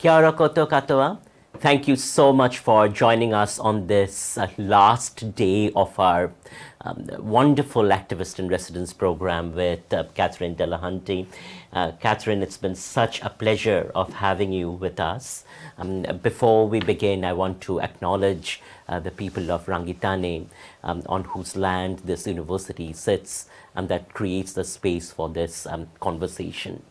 Kia ora koto katoa. Thank you so much for joining us on this last day of our wonderful activist in residence program with Catherine Delahunty. Catherine, it's been such a pleasure of having you with us. Before we begin, I want to acknowledge the people of Rangitane, on whose land this university sits, and that creates the space for this conversation.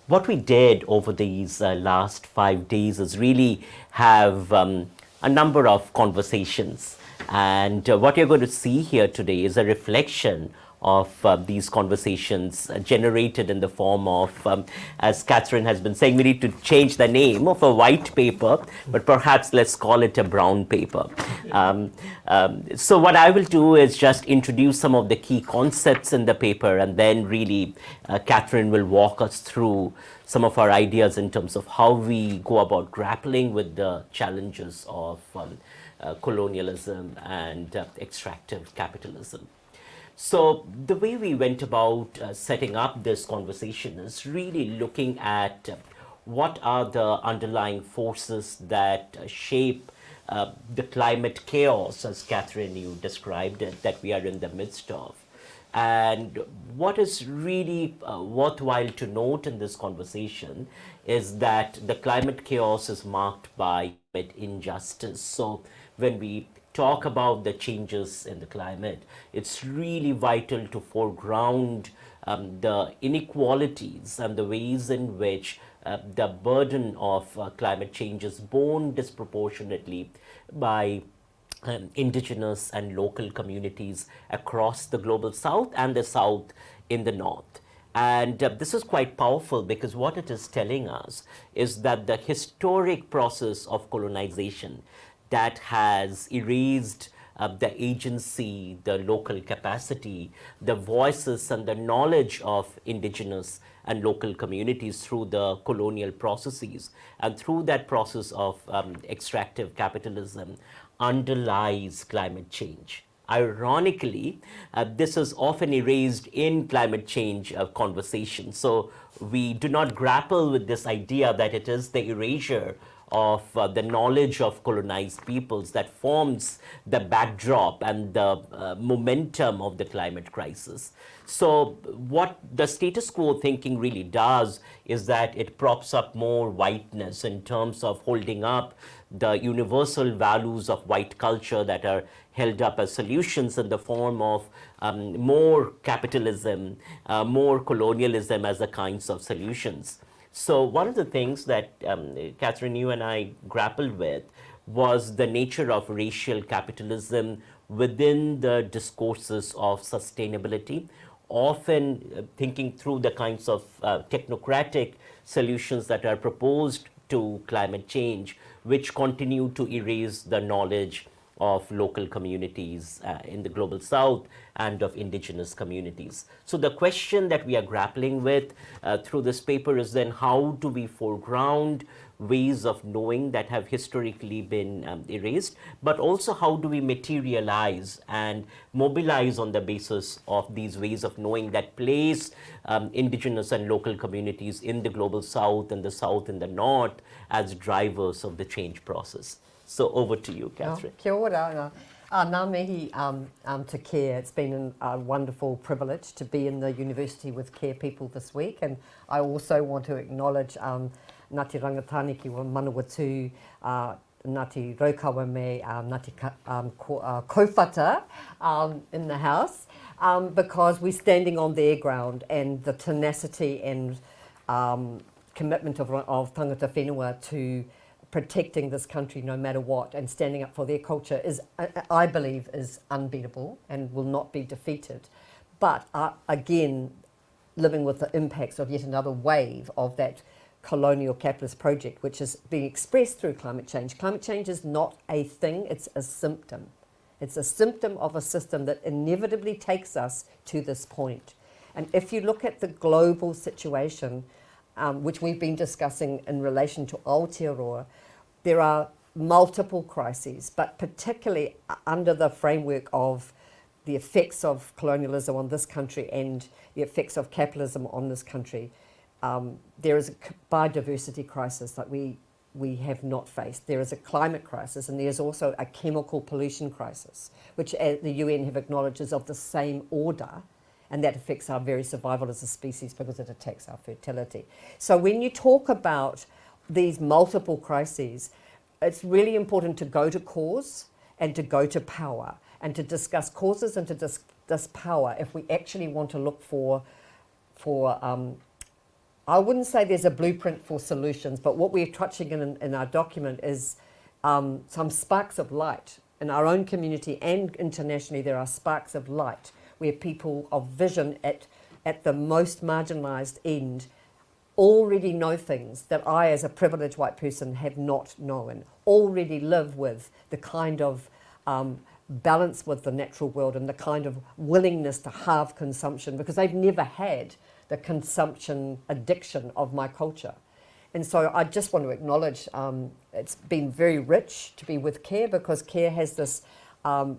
What we did over these last 5 days is really have a number of conversations. And what you're going to see here today is a reflection of these conversations generated in the form of, as Catherine has been saying, we need to change the name of a white paper, but perhaps let's call it a brown paper. So what I will do is just introduce some of the key concepts in the paper, and then really Catherine will walk us through some of our ideas in terms of how we go about grappling with the challenges of colonialism and extractive capitalism. So the way we went about setting up this conversation is really looking at what are the underlying forces that shape the climate chaos, as Catherine, you described it, that we are in the midst of. And what is really worthwhile to note in this conversation is that the climate chaos is marked by injustice. So when we talk about the changes in the climate, it's really vital to foreground the inequalities and the ways in which the burden of climate change is borne disproportionately by indigenous and local communities across the global south and the south in the north. And this is quite powerful because what it is telling us is that the historic process of colonization that has erased the agency, the local capacity, the voices and the knowledge of indigenous and local communities through the colonial processes, and through that process of extractive capitalism underlies climate change. Ironically, this is often erased in climate change conversation. So we do not grapple with this idea that it is the erasure of the knowledge of colonized peoples that forms the backdrop and the momentum of the climate crisis. So what the status quo thinking really does is that it props up more whiteness in terms of holding up the universal values of white culture that are held up as solutions in the form of more capitalism, more colonialism as the kinds of solutions. So one of the things that Catherine, you and I grappled with was the nature of racial capitalism within the discourses of sustainability, often thinking through the kinds of technocratic solutions that are proposed to climate change, which continue to erase the knowledge of local communities in the global south and of indigenous communities. So the question that we are grappling with through this paper is then how do we foreground ways of knowing that have historically been erased, but also how do we materialize and mobilize on the basis of these ways of knowing that place indigenous and local communities in the global south and the north as drivers of the change process. So over to you, Catherine. Kia ora. Ngā mihi to CARE. It's been a wonderful privilege to be in the university with CARE people this week, and I also want to acknowledge Ngāti Rangatani ki Manawatu, Ngāti Raukawa me, Ngāti Kouwhata in the house, because we're standing on their ground, and the tenacity and commitment of tangata whenua to protecting this country no matter what and standing up for their culture is, I believe, is unbeatable and will not be defeated. But again, living with the impacts of yet another wave of that colonial capitalist project, which is being expressed through climate change. Climate change is not a thing, it's a symptom. It's a symptom of a system that inevitably takes us to this point. And if you look at the global situation, which we've been discussing in relation to Aotearoa, there are multiple crises, but particularly under the framework of the effects of colonialism on this country and the effects of capitalism on this country, there is a biodiversity crisis that we have not faced. There is a climate crisis, and there's also a chemical pollution crisis, which the UN have acknowledged is of the same order, and that affects our very survival as a species because it attacks our fertility. So when you talk about these multiple crises, it's really important to go to cause and to go to power, and to discuss causes and to discuss power if we actually want to look for I wouldn't say there's a blueprint for solutions, but what we're touching in our document is some sparks of light. In our own community and internationally, there are sparks of light where people of vision at the most marginalised end already know things that I, as a privileged white person, have not known, already live with the kind of balance with the natural world and the kind of willingness to halve consumption, because they've never had the consumption addiction of my culture. And so I just want to acknowledge it's been very rich to be with CARE, because CARE has this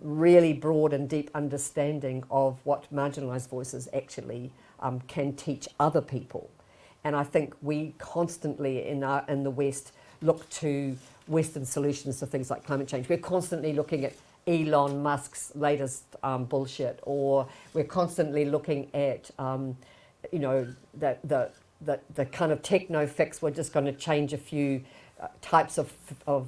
really broad and deep understanding of what marginalised voices actually can teach other people. And I think we constantly in the West look to Western solutions to things like climate change. We're constantly looking at Elon Musk's latest bullshit, or we're constantly looking at the kind of techno fix. We're just going to change a few types of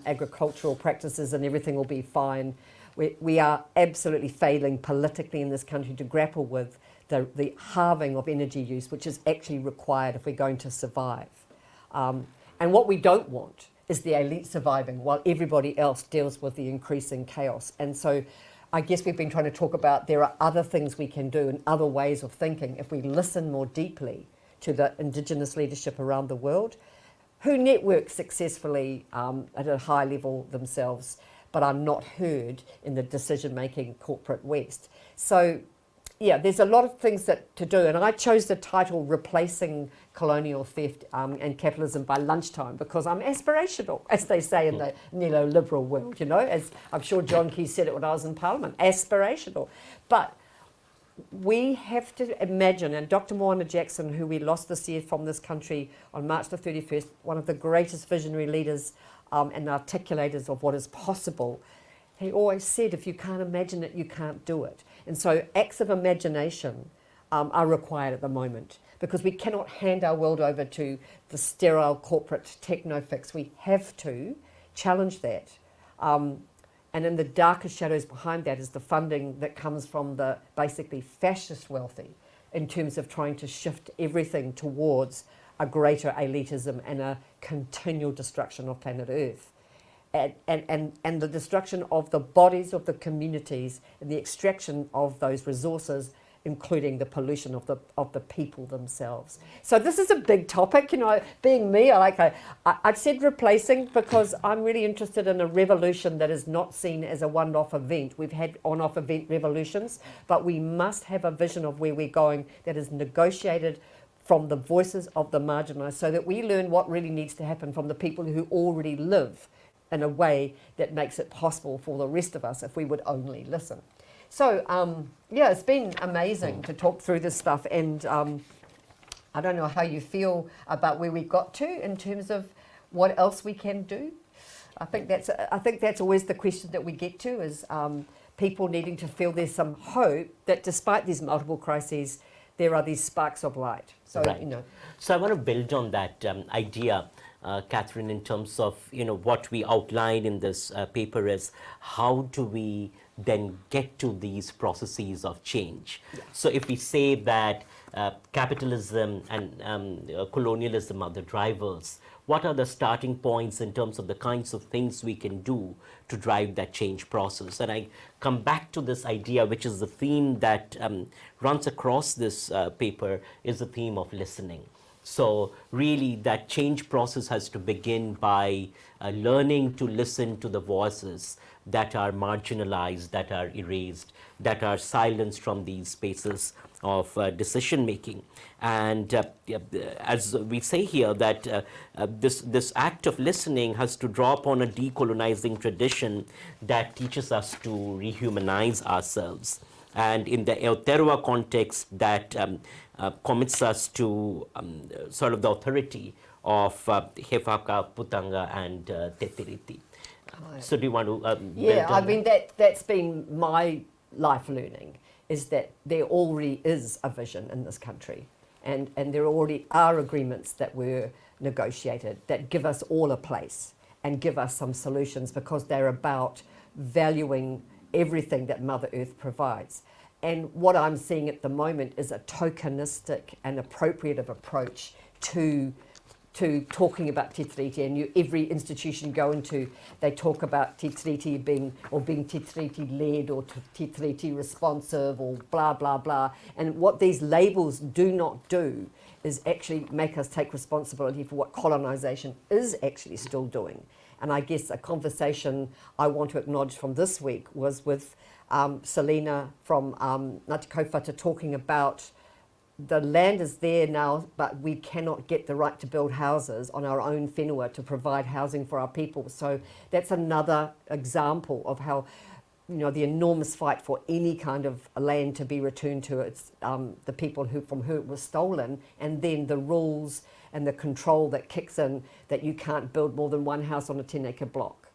agricultural practices and everything will be fine. We are absolutely failing politically in this country to grapple with the halving of energy use, which is actually required if we're going to survive. And what we don't want is the elite surviving while everybody else deals with the increasing chaos. And so I guess we've been trying to talk about there are other things we can do and other ways of thinking if we listen more deeply to the Indigenous leadership around the world who network successfully at a high level themselves, but are not heard in the decision-making corporate West. So yeah, there's a lot of things to do, and I chose the title Replacing Colonial Theft and Capitalism by Lunchtime because I'm aspirational, as they say in the neoliberal world, as I'm sure John Key said it when I was in Parliament, aspirational. But we have to imagine, and Dr. Moana Jackson, who we lost this year from this country on March the 31st, one of the greatest visionary leaders and articulators of what is possible, he always said, if you can't imagine it, you can't do it. And so acts of imagination are required at the moment because we cannot hand our world over to the sterile corporate techno fix. We have to challenge that. And in the darkest shadows behind that is the funding that comes from the basically fascist wealthy in terms of trying to shift everything towards a greater elitism and a continual destruction of planet Earth. And the destruction of the bodies of the communities and the extraction of those resources, including the pollution of the people themselves. So this is a big topic, being me, I've said replacing because I'm really interested in a revolution that is not seen as a one-off event. We've had on-off event revolutions, but we must have a vision of where we're going that is negotiated from the voices of the marginalised so that we learn what really needs to happen from the people who already live in a way that makes it possible for the rest of us if we would only listen. So, it's been amazing to talk through this stuff, and I don't know how you feel about where we got to in terms of what else we can do. I think that's always the question that we get to is people needing to feel there's some hope that despite these multiple crises, there are these sparks of light. So, right. So I want to build on that idea, Catherine, in terms of what we outline in this paper is how do we then get to these processes of change. Yeah. So if we say that capitalism and colonialism are the drivers, what are the starting points in terms of the kinds of things we can do to drive that change process? And I come back to this idea, which is the theme that runs across this paper, is the theme of listening. So really that change process has to begin by learning to listen to the voices that are marginalized, that are erased, that are silenced from these spaces of decision making. And as we say here, that this act of listening has to draw upon a decolonizing tradition that teaches us to rehumanize ourselves. And in the Aotearoa context, that commits us to sort of the authority of He Whakaputanga and Te Tiriti. So do you want to Yeah, build I on mean, that's been my life learning, is that there already is a vision in this country. And there already are agreements that were negotiated that give us all a place and give us some solutions, because they're about valuing everything that Mother Earth provides. And what I'm seeing at the moment is a tokenistic and appropriative approach to talking about Te Tiriti, and every institution you go into, they talk about Te Tiriti being Te Tiriti led or Te Tiriti responsive or blah, blah, blah. And what these labels do not do is actually make us take responsibility for what colonisation is actually still doing. And I guess a conversation I want to acknowledge from this week was with Selena from Ngāti Kaupata, talking about the land is there now, but we cannot get the right to build houses on our own whenua to provide housing for our people. So that's another example of how, the enormous fight for any kind of land to be returned to its the people from whom it was stolen, and then the rules and the control that kicks in that you can't build more than one house on a 10-acre block.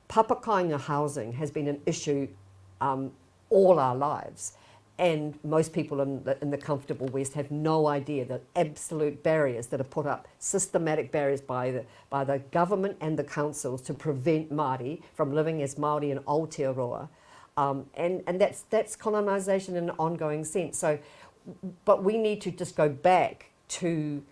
Papakainga housing has been an issue all our lives. And most people in the comfortable West have no idea the absolute barriers that are put up, systematic barriers by the government and the councils to prevent Māori from living as Māori in Aotearoa. And that's colonisation in an ongoing sense. So, but we need to just go back to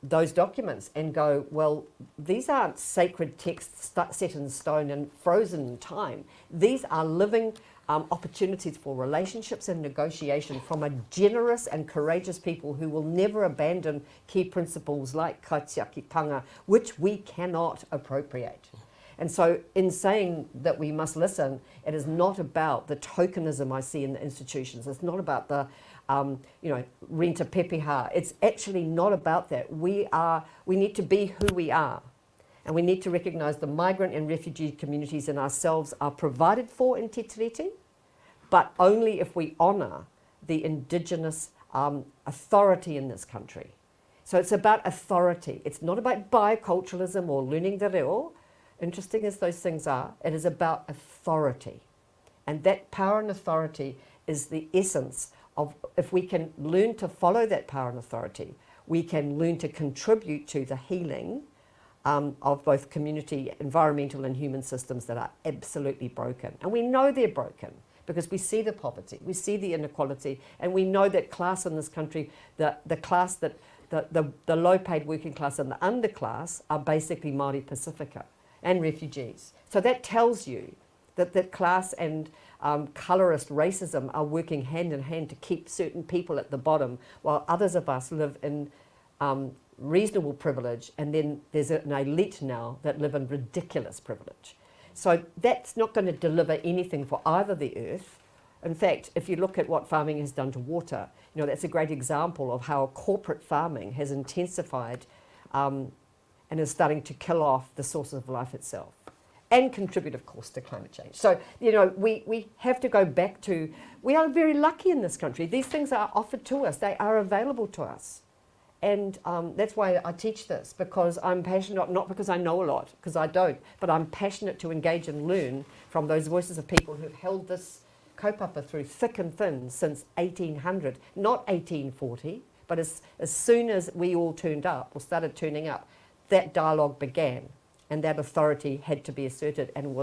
those documents and go, well, these aren't sacred texts set in stone and frozen in time. These are living opportunities for relationships and negotiation from a generous and courageous people who will never abandon key principles like kaitiakitanga, which we cannot appropriate. And so in saying that we must listen, it is not about the tokenism I see in the institutions. It's not about the renta pepeha. It's actually not about that. We need to be who we are. And we need to recognise the migrant and refugee communities and ourselves are provided for in Te Tiriti, but only if we honour the Indigenous authority in this country. So it's about authority. It's not about bioculturalism or learning the reo, interesting as those things are. It is about authority. And that power and authority is the essence of, if we can learn to follow that power and authority, we can learn to contribute to the healing of both community, environmental and human systems that are absolutely broken. And we know they're broken because we see the poverty, we see the inequality, and we know that class in this country, the class that the low-paid working class and the underclass are basically Māori Pacifica and refugees. So that tells you that class and colourist racism are working hand in hand to keep certain people at the bottom, while others of us live in reasonable privilege, and then there's an elite now that live in ridiculous privilege. So that's not going to deliver anything for either the earth. In fact, if you look at what farming has done to water, that's a great example of how corporate farming has intensified and is starting to kill off the source of life itself and contribute, of course, to climate change. So, we have to go back to, we are very lucky in this country. These things are offered to us. They are available to us. And that's why I teach this, because I'm passionate, not because I know a lot, because I don't, but I'm passionate to engage and learn from those voices of people who've held this kaupapa through thick and thin since 1800, not 1840, but as soon as we all turned up or started turning up, that dialogue began, and that authority had to be asserted and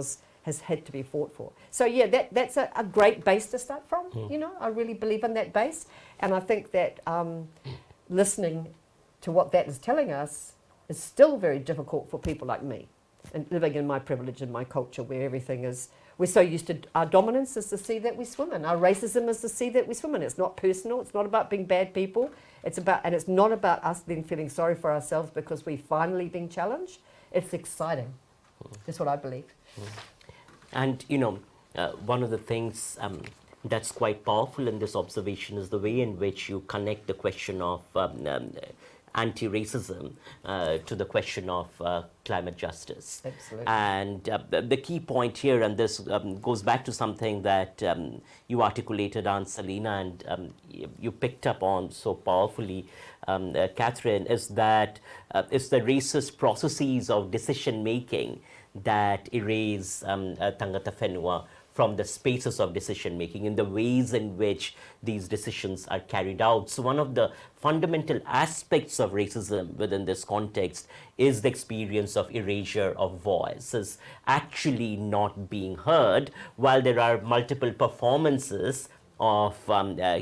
has had to be fought for. So yeah, that's a great base to start from. I really believe in that base, and I think that listening to what that is telling us is still very difficult for people like me, and living in my privilege and my culture where everything is, we're so used to, our dominance is the sea that we swim in, our racism is the sea that we swim in. It's not personal, it's not about being bad people, it's not about us then feeling sorry for ourselves because we've finally been challenged. It's exciting. That's what I believe. And one of the things that's quite powerful in this observation is the way in which you connect the question of anti-racism to the question of climate justice. Absolutely. And the key point here, and this goes back to something that you articulated, Aunt Selina, and you picked up on so powerfully, Catherine, is that it's the racist processes of decision making that erase tangata whenua from the spaces of decision making, in the ways in which these decisions are carried out. So one of the fundamental aspects of racism within this context is the experience of erasure of voices actually not being heard, while there are multiple performances of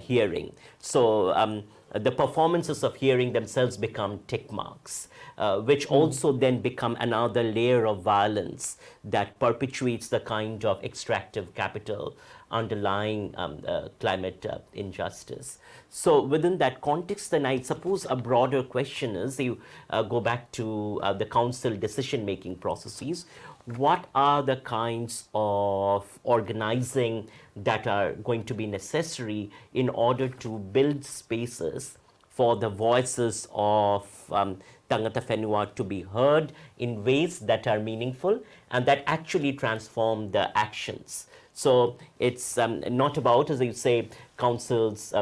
hearing. So the performances of hearing themselves become tick marks, which also then become another layer of violence that perpetuates the kind of extractive capital underlying climate injustice. So within that context, then I suppose a broader question is, you go back to the council decision-making processes, what are the kinds of organizing that are going to be necessary in order to build spaces for the voices of tangata whenua to be heard in ways that are meaningful and that actually transform the actions? So it's not about, as you say, councils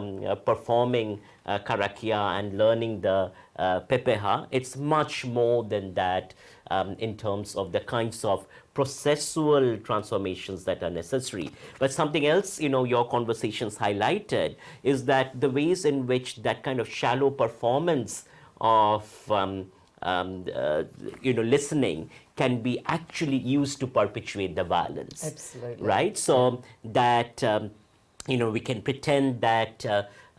performing karakia and learning the pepeha. It's much more than that in terms of the kinds of processual transformations that are necessary. But something else, your conversations highlighted is that the ways in which that kind of shallow performance of listening can be actually used to perpetuate the violence. Absolutely. Right? So that, we can pretend that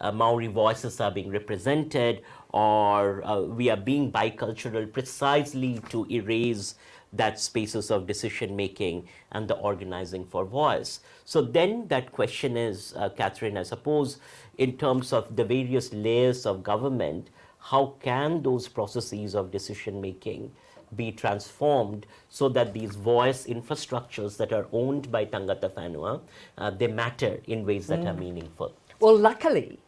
Maori voices are being represented, or we are being bicultural precisely to erase that spaces of decision making and the organizing for voice. So then that question is, Catherine, I suppose, in terms of the various layers of government, how can those processes of decision making be transformed so that these voice infrastructures that are owned by tangata whenua, they matter in ways that are meaningful? Well, luckily,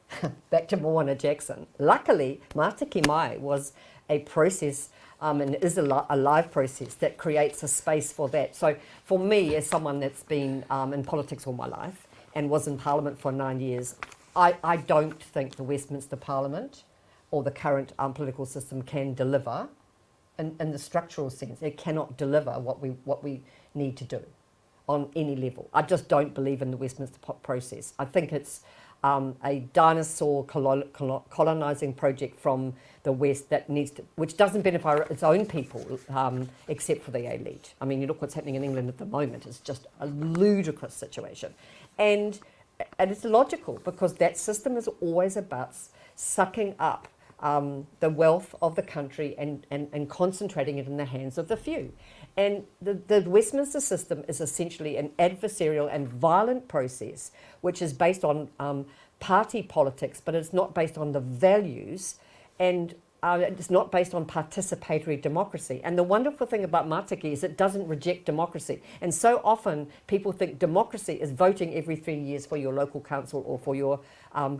back to Moana Jackson, luckily, Mātiki Mai was a process and is a live process that creates a space for that. So for me, as someone that's been in politics all my life and was in Parliament for 9 years, I don't think the Westminster Parliament or the current political system can deliver in the structural sense. It cannot deliver what we need to do on any level. I just don't believe in the Westminster process. I think it's a dinosaur colonizing project from the West that which doesn't benefit its own people, except for the elite. I mean, you look what's happening in England at the moment. It's just a ludicrous situation. And it's logical, because that system is always about sucking up the wealth of the country and concentrating it in the hands of the few. And the Westminster system is essentially an adversarial and violent process, which is based on party politics, but it's not based on the values, and it's not based on participatory democracy. And the wonderful thing about Mātiki is it doesn't reject democracy. And so often people think democracy is voting every 3 years for your local council or for your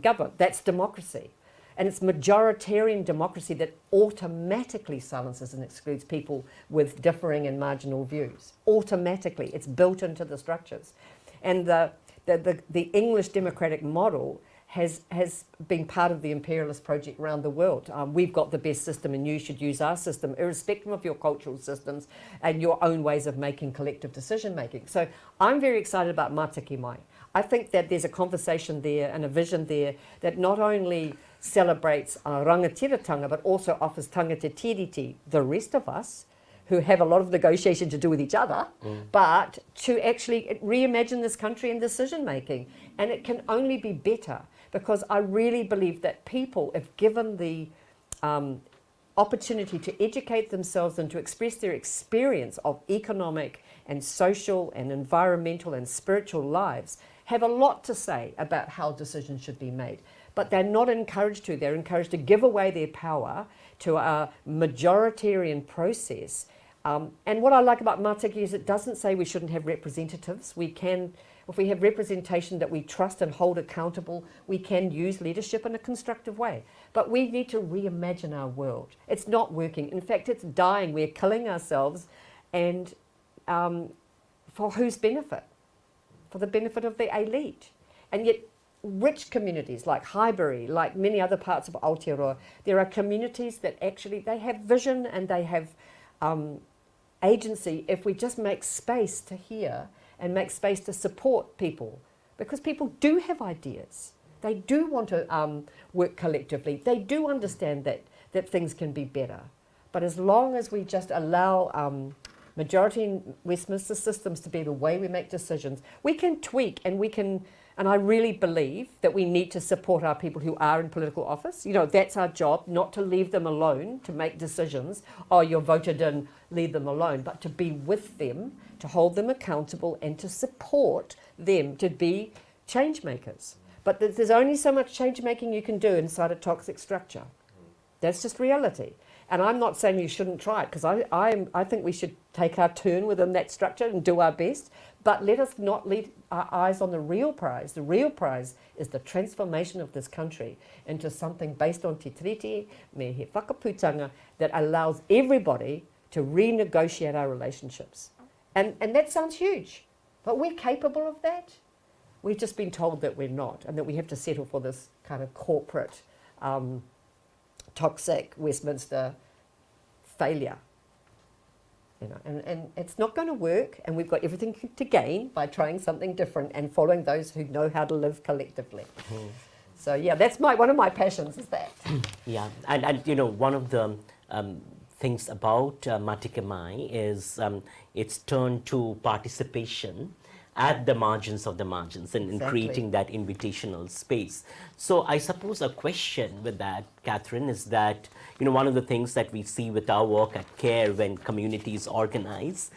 government. That's democracy. And it's majoritarian democracy that automatically silences and excludes people with differing and marginal views. Automatically. It's built into the structures. And the English democratic model has been part of the imperialist project around the world. We've got the best system and you should use our system, irrespective of your cultural systems and your own ways of making collective decision making. So I'm very excited about Mātiki Mai. I think that there's a conversation there and a vision there that not only celebrates rangatiratanga, but also offers tangata tiriti, the rest of us, who have a lot of negotiation to do with each other, but to actually reimagine this country and decision making. And it can only be better, because I really believe that people, if given the opportunity to educate themselves and to express their experience of economic and social and environmental and spiritual lives, have a lot to say about how decisions should be made. But they're not encouraged to. They're encouraged to give away their power to a majoritarian process. And what I like about Mātiki is it doesn't say we shouldn't have representatives. We can if we have representation that we trust and hold accountable, we can use leadership in a constructive way. But we need to reimagine our world. It's not working. In fact, it's dying. We're killing ourselves, and for whose benefit? For the benefit of the elite. And yet, rich communities like Highbury, like many other parts of Aotearoa, there are communities that actually, they have vision and they have agency if we just make space to hear and make space to support people. Because people do have ideas. They do want to work collectively. They do understand that things can be better. But as long as we just allow majority in Westminster systems to be the way we make decisions, we can tweak and we can, and I really believe that we need to support our people who are in political office. You know, that's our job, not to leave them alone to make decisions. Oh, you're voted in, leave them alone, but to be with them, to hold them accountable and to support them to be change makers. But there's only so much change making you can do inside a toxic structure. That's just reality. And I'm not saying you shouldn't try it, because I think we should take our turn within that structure and do our best. But let us not leave our eyes on the real prize. The real prize is the transformation of this country into something based on te tiriti, me he whakaputanga, that allows everybody to renegotiate our relationships. And that sounds huge, but we're capable of that. We've just been told that we're not, and that we have to settle for this kind of corporate, toxic Westminster failure. You know, and it's not going to work, and we've got everything to gain by trying something different and following those who know how to live collectively. Mm-hmm. So yeah, that's one of my passions is that. Yeah, and you know, one of the things about Matike Mai is its turn to participation at the margins of the margins and in creating that invitational space. So I suppose a question with that, Catherine, is that, you know, one of the things that we see with our work at CARE when communities organize,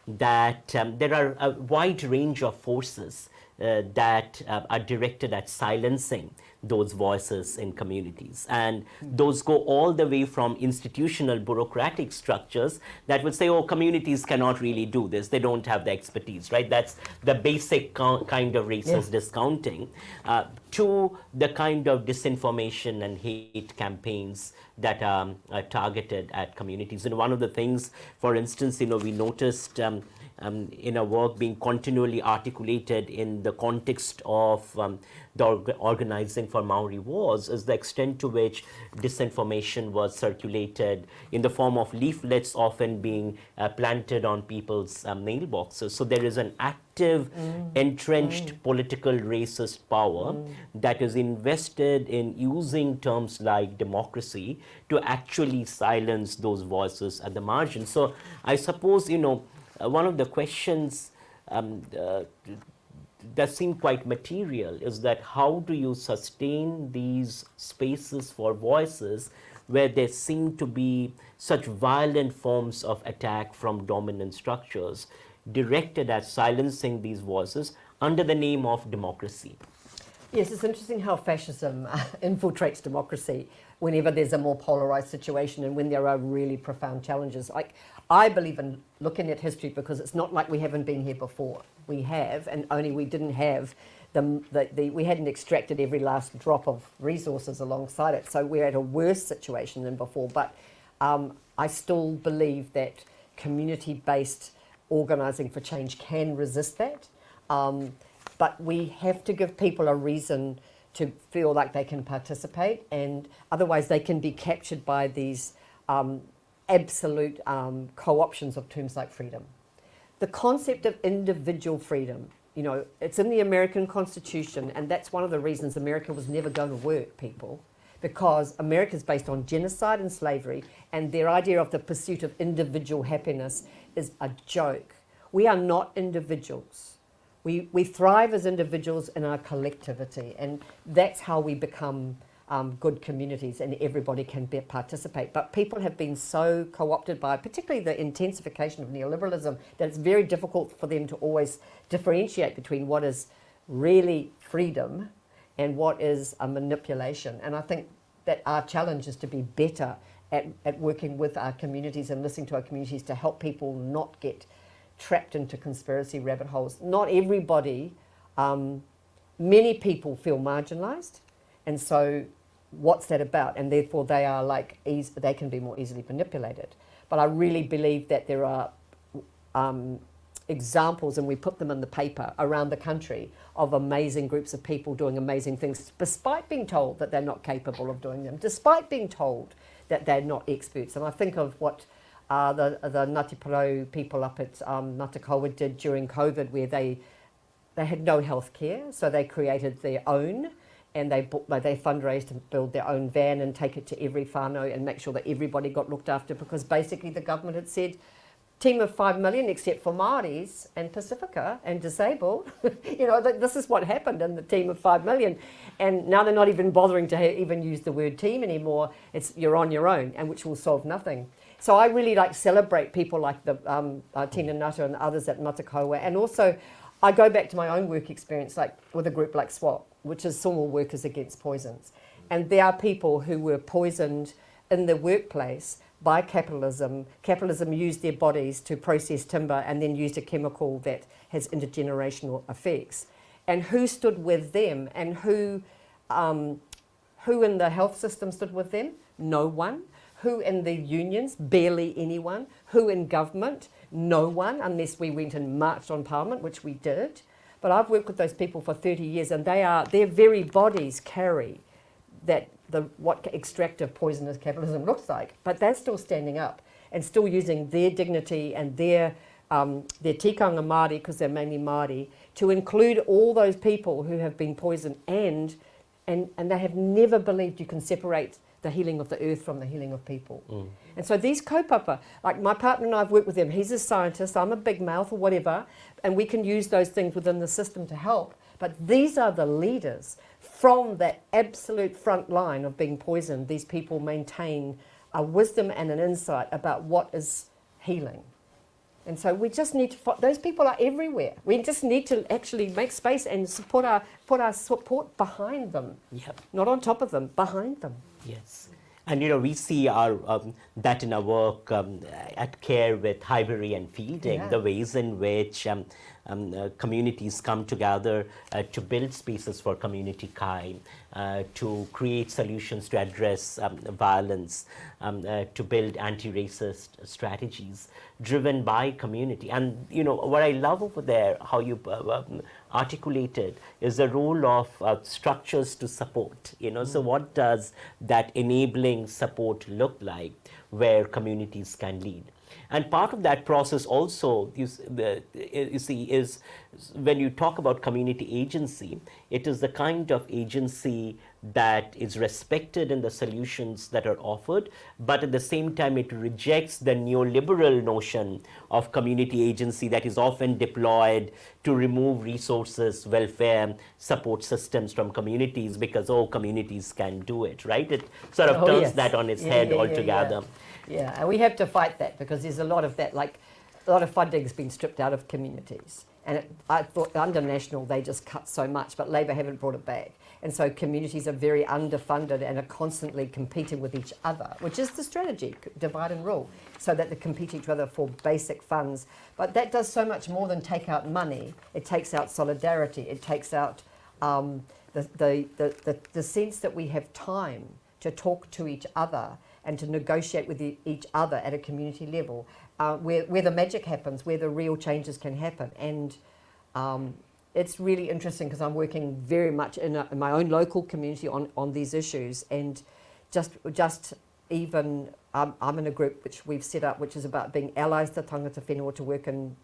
that there are a wide range of forces that are directed at silencing those voices in communities. And those go all the way from institutional bureaucratic structures that would say, oh, communities cannot really do this. They don't have the expertise, right? That's the basic kind of racist discounting, to the kind of disinformation and hate campaigns that are targeted at communities. And one of the things, for instance, you know, we noticed in our work being continually articulated in the context of the organizing for Maori Wars is the extent to which disinformation was circulated in the form of leaflets often being planted on people's mailboxes. So there is an active, entrenched political racist power that is invested in using terms like democracy to actually silence those voices at the margin. So I suppose, you know, one of the questions that seem quite material is that how do you sustain these spaces for voices where there seem to be such violent forms of attack from dominant structures directed at silencing these voices under the name of democracy? Yes, it's interesting how fascism infiltrates democracy whenever there's a more polarized situation and when there are really profound challenges. Like, I believe in looking at history because it's not like we haven't been here before. We have, and only we didn't have we hadn't extracted every last drop of resources alongside it. So we're at a worse situation than before. But I still believe that community-based organising for change can resist that. But we have to give people a reason to feel like they can participate, and otherwise they can be captured by these absolute co-options of terms like freedom. The concept of individual freedom, you know, it's in the American Constitution, and that's one of the reasons America was never going to work, people, because America is based on genocide and slavery, and their idea of the pursuit of individual happiness is a joke. We are not individuals. We thrive as individuals in our collectivity, and that's how we become good communities, and everybody can participate. But people have been so co-opted by particularly the intensification of neoliberalism that it's very difficult for them to always differentiate between what is really freedom and what is a manipulation. And I think that our challenge is to be better at working with our communities and listening to our communities to help people not get trapped into conspiracy rabbit holes. Not everybody, many people feel marginalised, and so what's that about? And therefore they are like, they can be more easily manipulated. But I really believe that there are examples, and we put them in the paper around the country, of amazing groups of people doing amazing things, despite being told that they're not capable of doing them, despite being told that they're not experts. And I think of what the Ngāti Porou people up at Matakawa did during COVID, where they had no health care, so they created their own, and they fundraised to build their own van and take it to every whānau and make sure that everybody got looked after, because basically the government had said, team of 5 million except for Māoris and Pacifica and disabled. You know, this is what happened in the team of 5 million. And now they're not even bothering to even use the word team anymore. It's you're on your own, and which will solve nothing. So I really celebrate people like the Tina Nutter and others at Matakawa. And also I go back to my own work experience, like with a group like SWAP, which is Sawmill Workers Against Poisons. And there are people who were poisoned in the workplace by capitalism. Capitalism used their bodies to process timber and then used a chemical that has intergenerational effects. And who stood with them, and who in the health system stood with them? No one. Who in the unions? Barely anyone. Who in government? No one, unless we went and marched on Parliament, which we did. But I've worked with those people for 30 years, and their very bodies carry what extractive poisonous capitalism looks like. But they're still standing up and still using their dignity and their tikanga Māori, because they're mainly Māori, to include all those people who have been poisoned, and they have never believed you can separate the healing of the earth from the healing of people. And so these kaupapa, like my partner and I have worked with him, he's a scientist, I'm a big mouth or whatever, and we can use those things within the system to help. But these are the leaders from that absolute front line of being poisoned. These people maintain a wisdom and an insight about what is healing. And so we just need to, those people are everywhere. We just need to actually make space and put our support behind them. Yep. Not on top of them, behind them. Yes. And we see that in our work at CARE with Highbury and Fielding, the ways in which communities come together to build spaces for community kai, to create solutions to address violence, to build anti-racist strategies driven by community. And what I love over there, how you articulated, is the role of structures to support. So what does that enabling support look like where communities can lead? And part of that process also, you see, is when you talk about community agency, it is the kind of agency that is respected in the solutions that are offered, but at the same time it rejects the neoliberal notion of community agency that is often deployed to remove resources, welfare, support systems from communities because, communities can do it, right? It sort of turns that on its head altogether. Yeah, and we have to fight that, because there's a lot of that, like a lot of funding has been stripped out of communities. And I thought under National they just cut so much, but Labour haven't brought it back. And so communities are very underfunded and are constantly competing with each other, which is the strategy, divide and rule, so that they compete each other for basic funds. But that does so much more than take out money. It takes out solidarity. It takes out the sense that we have time to talk to each other and to negotiate with each other at a community level, where the magic happens, where the real changes can happen. And it's really interesting, because I'm working very much in my own local community on these issues. And just even, I'm in a group which we've set up, which is about being allies to tangata whenua, to work in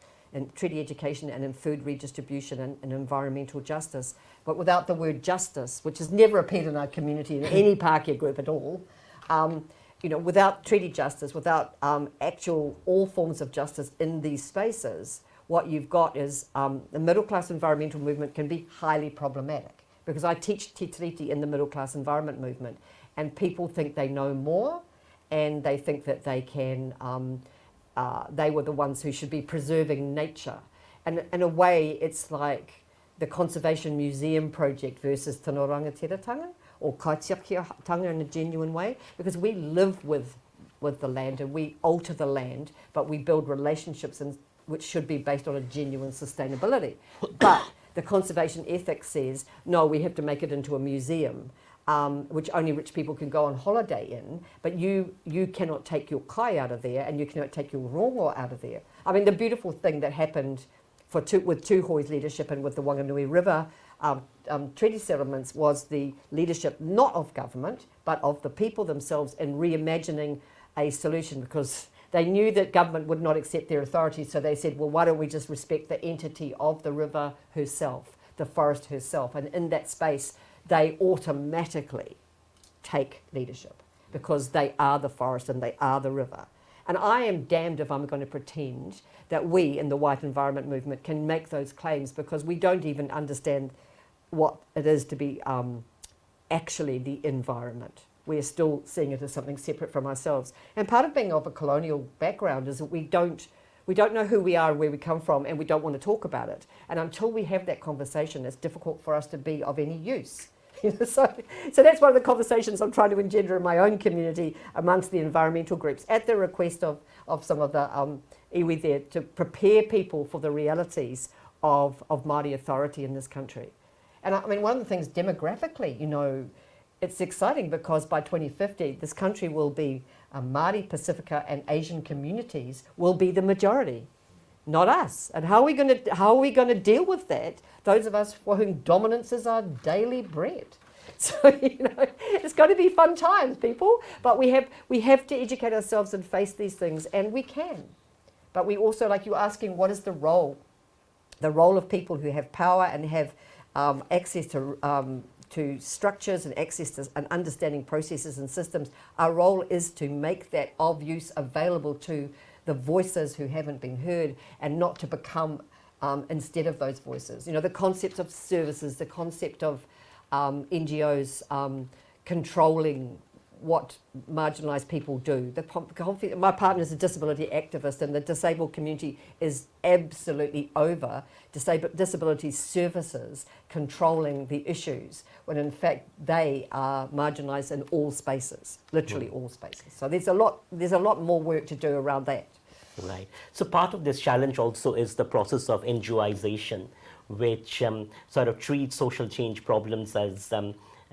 treaty education and in food redistribution and environmental justice. But without the word justice, which has never appeared in our community in any Pākehā group at all, without treaty justice, without actual all forms of justice in these spaces, what you've got is the middle class environmental movement can be highly problematic, because I teach Te Tiriti in the middle class environment movement, and people think they know more, and they think that they can, they were the ones who should be preserving nature. And in a way, it's like the Conservation Museum project versus Tino Rangatiratanga, or kaitiakitanga in a genuine way, because we live with the land and we alter the land, but we build relationships which should be based on a genuine sustainability. But the conservation ethics says, no, we have to make it into a museum, which only rich people can go on holiday in, but you cannot take your kai out of there, and you cannot take your rongo out of there. I mean, the beautiful thing that happened with Tūhoe's leadership and with the Wanganui River treaty settlements was the leadership not of government, but of the people themselves in reimagining a solution, because they knew that government would not accept their authority, so they said, well, why don't we just respect the entity of the river herself, the forest herself, and in that space, they automatically take leadership because they are the forest and they are the river. And I am damned if I'm going to pretend that we in the white environment movement can make those claims, because we don't even understand what it is to be actually the environment. We're still seeing it as something separate from ourselves. And part of being of a colonial background is that we don't know who we are and where we come from, and we don't want to talk about it. And until we have that conversation, it's difficult for us to be of any use. So that's one of the conversations I'm trying to engender in my own community amongst the environmental groups, at the request of some of the iwi there, to prepare people for the realities of Māori authority in this country. And I mean, one of the things demographically, it's exciting, because by 2050, this country will be Māori, Pacifica and Asian communities will be the majority, not us. And how are we going to deal with that? Those of us for whom dominance is our daily bread. So, it's going to be fun times, people. But we have to educate ourselves and face these things, and we can. But we also, like you're asking, what is the role? The role of people who have power and have access to structures and access to and understanding processes and systems. Our role is to make that of use available to the voices who haven't been heard, and not to become instead of those voices. The concept of services, the concept of NGOs controlling what marginalised people do. My partner is a disability activist, and the disabled community is absolutely over disability services controlling the issues, when in fact they are marginalised in all spaces, literally all spaces. So there's a lot more work to do around that. Right. So part of this challenge also is the process of NGOization, which sort of treats social change problems as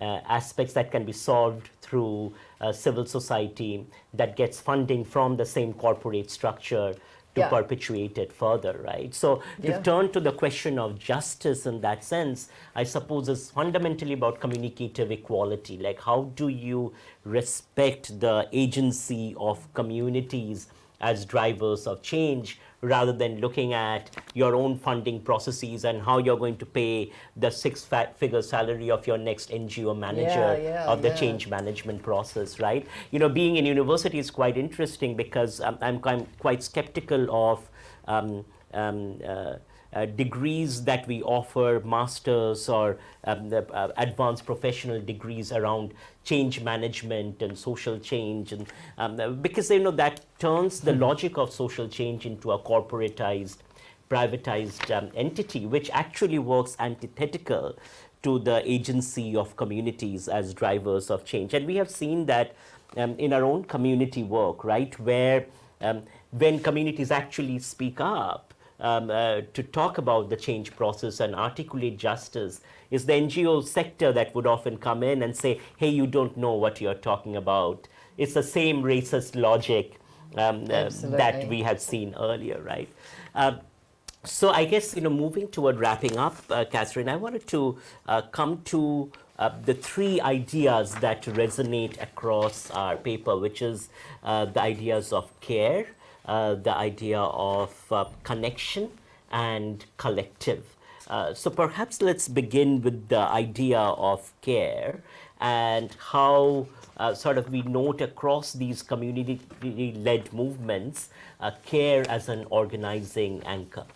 aspects that can be solved through civil society that gets funding from the same corporate structure to perpetuate it further, right? So to turn to the question of justice in that sense, I suppose is fundamentally about communicative equality. Like, how do you respect the agency of communities as drivers of change, rather than looking at your own funding processes and how you're going to pay the six-figure salary of your next NGO manager of the change management process, right? Being in university is quite interesting, because I'm quite skeptical of degrees that we offer, masters or advanced professional degrees around change management and social change, and because that turns the logic of social change into a corporatized, privatized entity, which actually works antithetical to the agency of communities as drivers of change. And we have seen that in our own community work, right, where when communities actually speak up to talk about the change process and articulate justice, is the NGO sector that would often come in and say, hey, you don't know what you're talking about. It's the same racist logic that we had seen earlier, right? So I guess, moving toward wrapping up, Catherine, I wanted to come to the three ideas that resonate across our paper, which is the ideas of care, the idea of connection, and collective. So perhaps let's begin with the idea of care, and how sort of we note across these community-led movements care as an organizing anchor.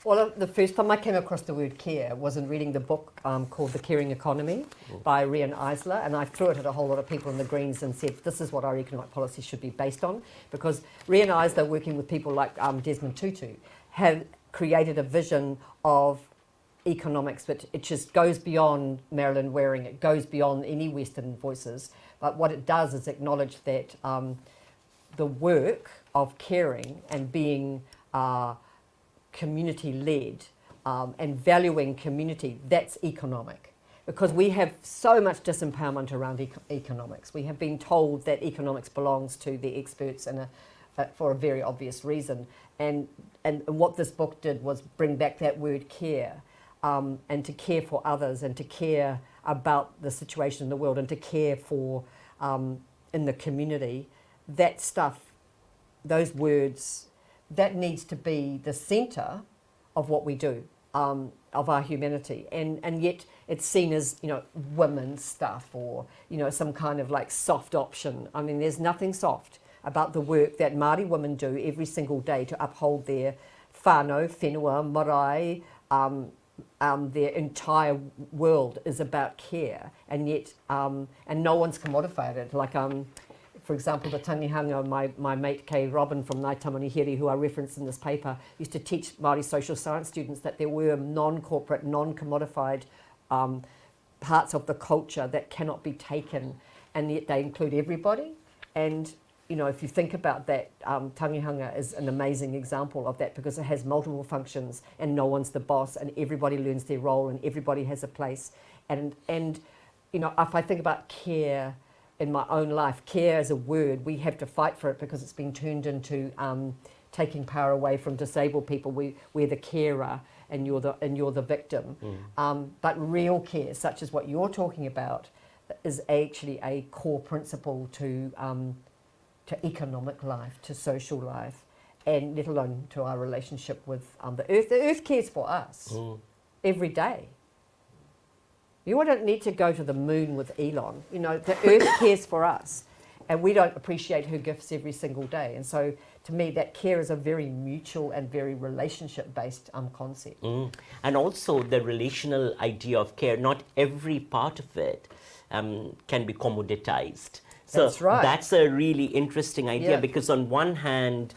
Well, the first time I came across the word care was in reading the book called The Caring Economy by Rian Eisler, and I threw it at a whole lot of people in the Greens and said, this is what our economic policy should be based on, because Rian Eisler, working with people like Desmond Tutu, have created a vision of economics that it just goes beyond Marilyn Waring, it goes beyond any Western voices, but what it does is acknowledge that the work of caring and being community-led and valuing community, that's economic. Because we have so much disempowerment around economics. We have been told that economics belongs to the experts for a very obvious reason. And what this book did was bring back that word care, and to care for others, and to care about the situation in the world, and to care for in the community. That stuff, those words, that needs to be the centre of what we do, of our humanity. And yet it's seen as, women's stuff, or, some kind of like soft option. I mean, there's nothing soft about the work that Māori women do every single day to uphold their whānau, whenua, marae, their entire world is about care, and yet, and no one's commodified it. Like, for example, the tangihanga, my mate Kay Robin from Ngāi Tamanihiri, who I referenced in this paper, used to teach Māori social science students that there were non-corporate, non-commodified parts of the culture that cannot be taken, and yet they include everybody. And if you think about that, tangihanga is an amazing example of that, because it has multiple functions and no one's the boss, and everybody learns their role and everybody has a place. And if I think about care in my own life, care as a word, we have to fight for it because it's been turned into taking power away from disabled people. We're the carer and you're the victim. But real care, such as what you're talking about, is actually a core principle to economic life, to social life, and let alone to our relationship with the earth. The earth cares for us every day. You don't need to go to the moon with Elon. The earth cares for us, and we don't appreciate her gifts every single day. And so, to me, that care is a very mutual and very relationship-based concept. And also the relational idea of care, not every part of it can be commoditized. So that's right. That's a really interesting idea, Yeah. because on one hand,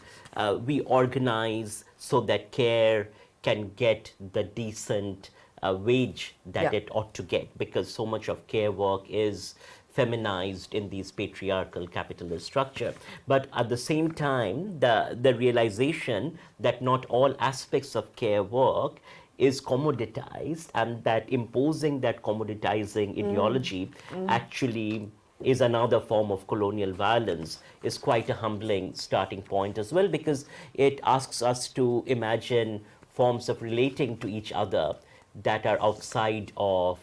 we organize so that care can get the decent wage that it ought to get, because so much of care work is feminized in these patriarchal capitalist structure. But at the same time, the realization that not all aspects of care work is commoditized, and that imposing that commoditizing ideology actually is another form of colonial violence, is quite a humbling starting point as well, because it asks us to imagine forms of relating to each other that are outside of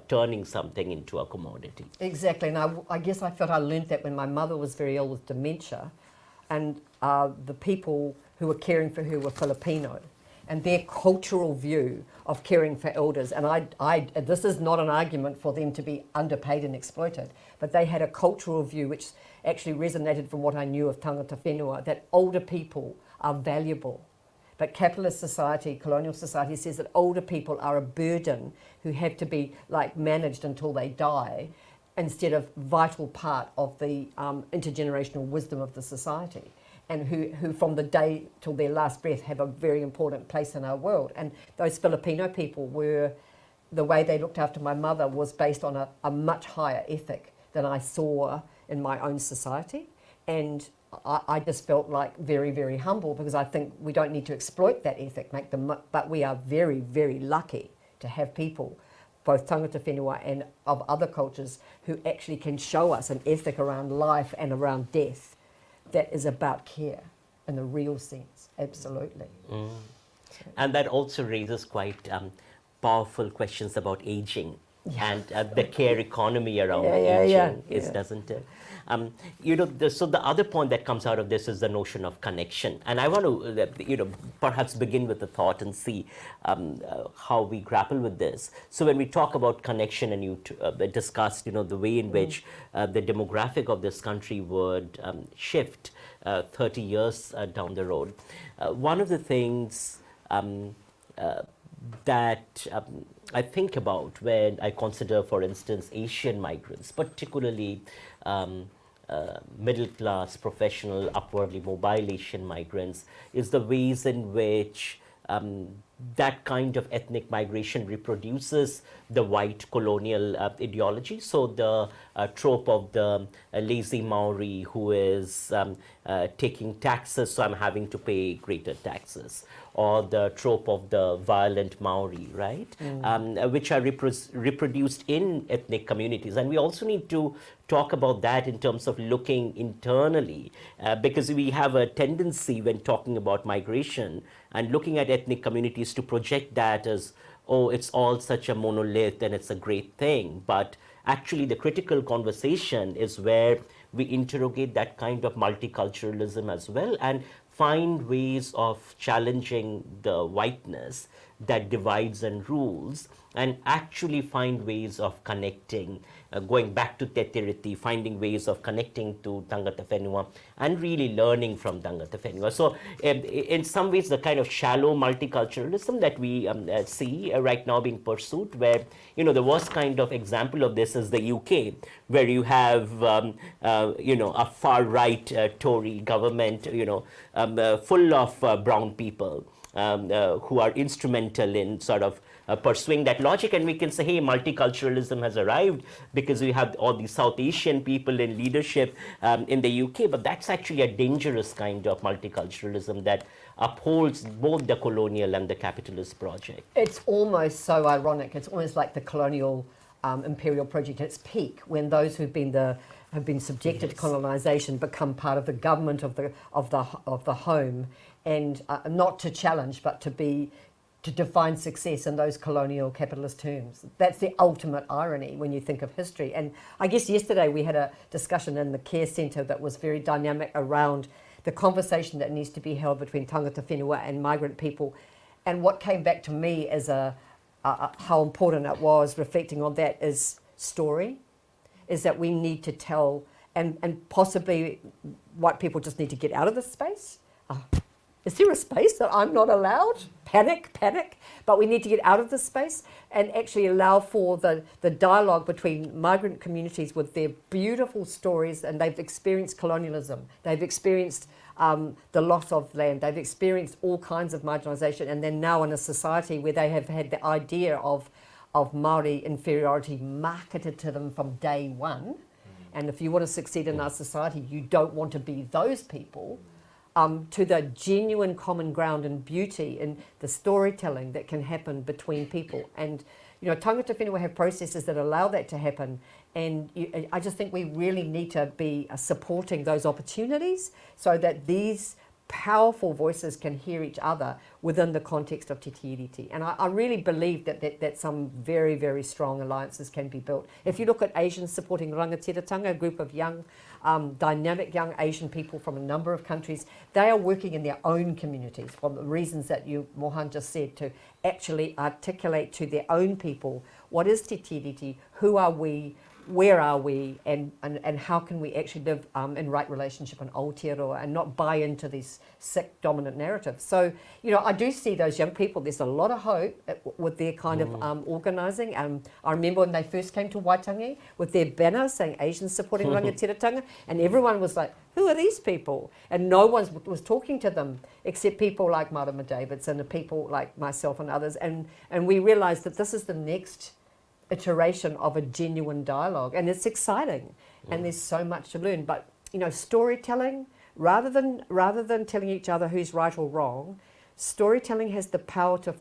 turning something into a commodity. Exactly, and I guess I felt I learned that when my mother was very ill with dementia, and the people who were caring for her were Filipino, and their cultural view of caring for elders, and this is not an argument for them to be underpaid and exploited, but they had a cultural view which actually resonated from what I knew of tangata whenua, that older people are valuable. But capitalist society, colonial society, says that older people are a burden who have to be managed until they die, instead of vital part of the intergenerational wisdom of the society, and who from the day till their last breath have a very important place in our world. And those Filipino people the way they looked after my mother was based on a much higher ethic than I saw in my own society. And I just felt very, very humble, because I think we don't need to exploit that ethic, but we are very, very lucky to have people, both tangata whenua and of other cultures, who actually can show us an ethic around life and around death that is about care in the real sense. Absolutely. And that also raises quite powerful questions about aging and the care economy around aging, doesn't it? So the other point that comes out of this is the notion of connection. And I want to, perhaps begin with a thought and see how we grapple with this. So when we talk about connection, and you discussed, the way in which the demographic of this country would shift 30 years down the road, one of the things that I think about when I consider, for instance, Asian migrants, particularly middle-class, professional, upwardly mobile Asian migrants, is the ways in which that kind of ethnic migration reproduces the white colonial ideology. So the trope of the lazy Maori who is taking taxes, so I'm having to pay greater taxes. or the trope of the violent Maori, right? Which are reproduced in ethnic communities. And we also need to talk about that in terms of looking internally, because we have a tendency when talking about migration and looking at ethnic communities to project that as, oh, it's all such a monolith and it's a great thing. But actually, the critical conversation is where we interrogate that kind of multiculturalism as well and find ways of challenging the whiteness that divides and rules, and actually find ways of connecting, going back to Te Tiriti, finding ways of connecting to Tangata Whenua and really learning from Tangata Whenua. So in some ways, the kind of shallow multiculturalism that we see right now being pursued, where, you know, the worst kind of example of this is the UK, where you have, you know, a far-right Tory government, you know, full of brown people, who are instrumental in sort of pursuing that logic. And we can say, hey, multiculturalism has arrived because we have all these South Asian people in leadership in the UK, but that's actually a dangerous kind of multiculturalism that upholds both the colonial and the capitalist project. It's almost so ironic. It's almost like the colonial imperial project at its peak, when those who've been subjected to colonization become part of the government of the home, and not to challenge, but to define success in those colonial capitalist terms. That's the ultimate irony when you think of history. And I guess yesterday we had a discussion in the care centre that was very dynamic around the conversation that needs to be held between tangata whenua and migrant people. And what came back to me as how important it was, reflecting on that, is story, is that we need to tell, and possibly white people just need to get out of this space. Is there a space that I'm not allowed? Panic. But we need to get out of this space and actually allow for the dialogue between migrant communities with their beautiful stories, and they've experienced colonialism. They've experienced the loss of land. They've experienced all kinds of marginalisation, and they're now in a society where they have had the idea of Māori inferiority marketed to them from day one. And if you want to succeed in our society, you don't want to be those people. To the genuine common ground and beauty in the storytelling that can happen between people. And, you know, tangata whenua have processes that allow that to happen. And I just think we really need to be supporting those opportunities so that these powerful voices can hear each other within the context of te tiriti. And I really believe that some very, very strong alliances can be built. If you look at Asians supporting Rangatiratanga, a group of young, dynamic young Asian people from a number of countries, they are working in their own communities for the reasons that Mohan just said, to actually articulate to their own people, what is te tiriti, who are we, where are we, and how can we actually live in right relationship in Aotearoa and not buy into these sick dominant narratives. So, you know, I do see those young people, there's a lot of hope with their kind of organising. I remember when they first came to Waitangi with their banner saying Asians supporting Rangatiratanga, and everyone was like, who are these people? And no one was talking to them except people like Marama Davidson and people like myself and others. And we realised that this is the next iteration of a genuine dialogue, and it's exciting, and there's so much to learn. But, you know, storytelling, rather than telling each other who's right or wrong, storytelling has the power to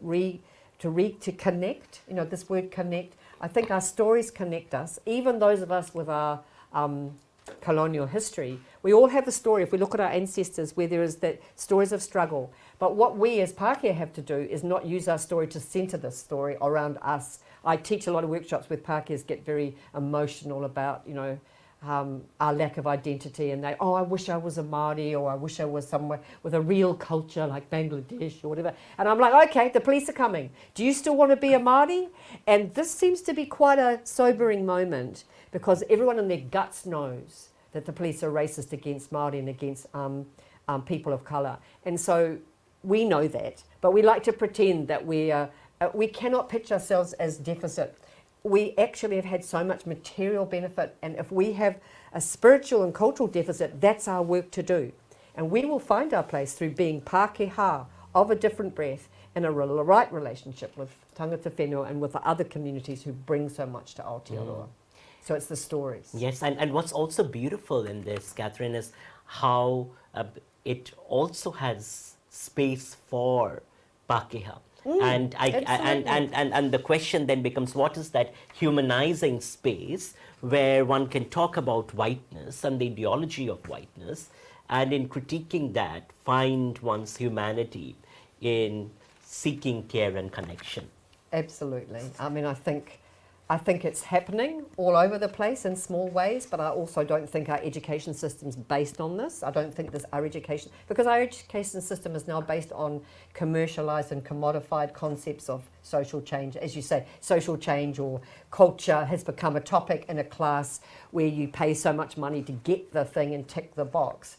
connect. You know, this word connect. I think our stories connect us, even those of us with our colonial history. We all have a story. If we look at our ancestors, where there is that stories of struggle. But what we as Pākehā have to do is not use our story to centre this story around us. I teach a lot of workshops with Pākehās get very emotional about, you know, our lack of identity, and I wish I was a Māori, or I wish I was somewhere with a real culture like Bangladesh or whatever. And I'm like, okay, the police are coming. Do you still want to be a Māori? And this seems to be quite a sobering moment, because everyone in their guts knows that the police are racist against Māori and against people of colour. And so we know that, but we like to pretend that we cannot pitch ourselves as deficit. We actually have had so much material benefit, and if we have a spiritual and cultural deficit, that's our work to do. And we will find our place through being Pākehā of a different breath in a right relationship with tangata whenua and with the other communities who bring so much to Aotearoa. So it's the stories. Yes, and what's also beautiful in this, Catherine, is how it also has space for Pakeha. And the question then becomes, what is that humanizing space where one can talk about whiteness and the ideology of whiteness, and in critiquing that, find one's humanity in seeking care and connection? Absolutely. I mean, I think it's happening all over the place in small ways, but I also don't think our education system's based on this. I don't think our education, because our education system is now based on commercialized and commodified concepts of social change. As you say, social change or culture has become a topic in a class where you pay so much money to get the thing and tick the box.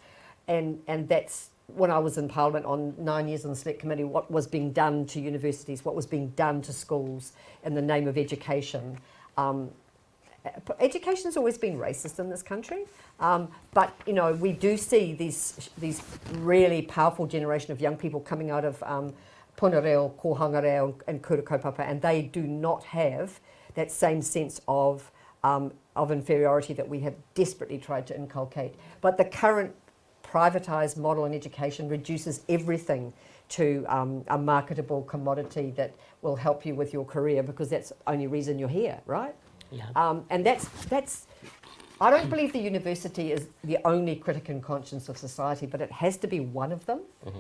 And that's, when I was in Parliament on 9 years on the Select Committee, what was being done to universities, what was being done to schools in the name of education. Education's always been racist in this country, but you know, we do see these really powerful generation of young people coming out of Punareo, Kohangareo and Kura Kaupapa, and they do not have that same sense of inferiority that we have desperately tried to inculcate. But the current privatised model in education reduces everything to a marketable commodity that will help you with your career, because that's the only reason you're here, right? Yeah. And that's I don't believe the university is the only critic and conscience of society, but it has to be one of them. Mm-hmm.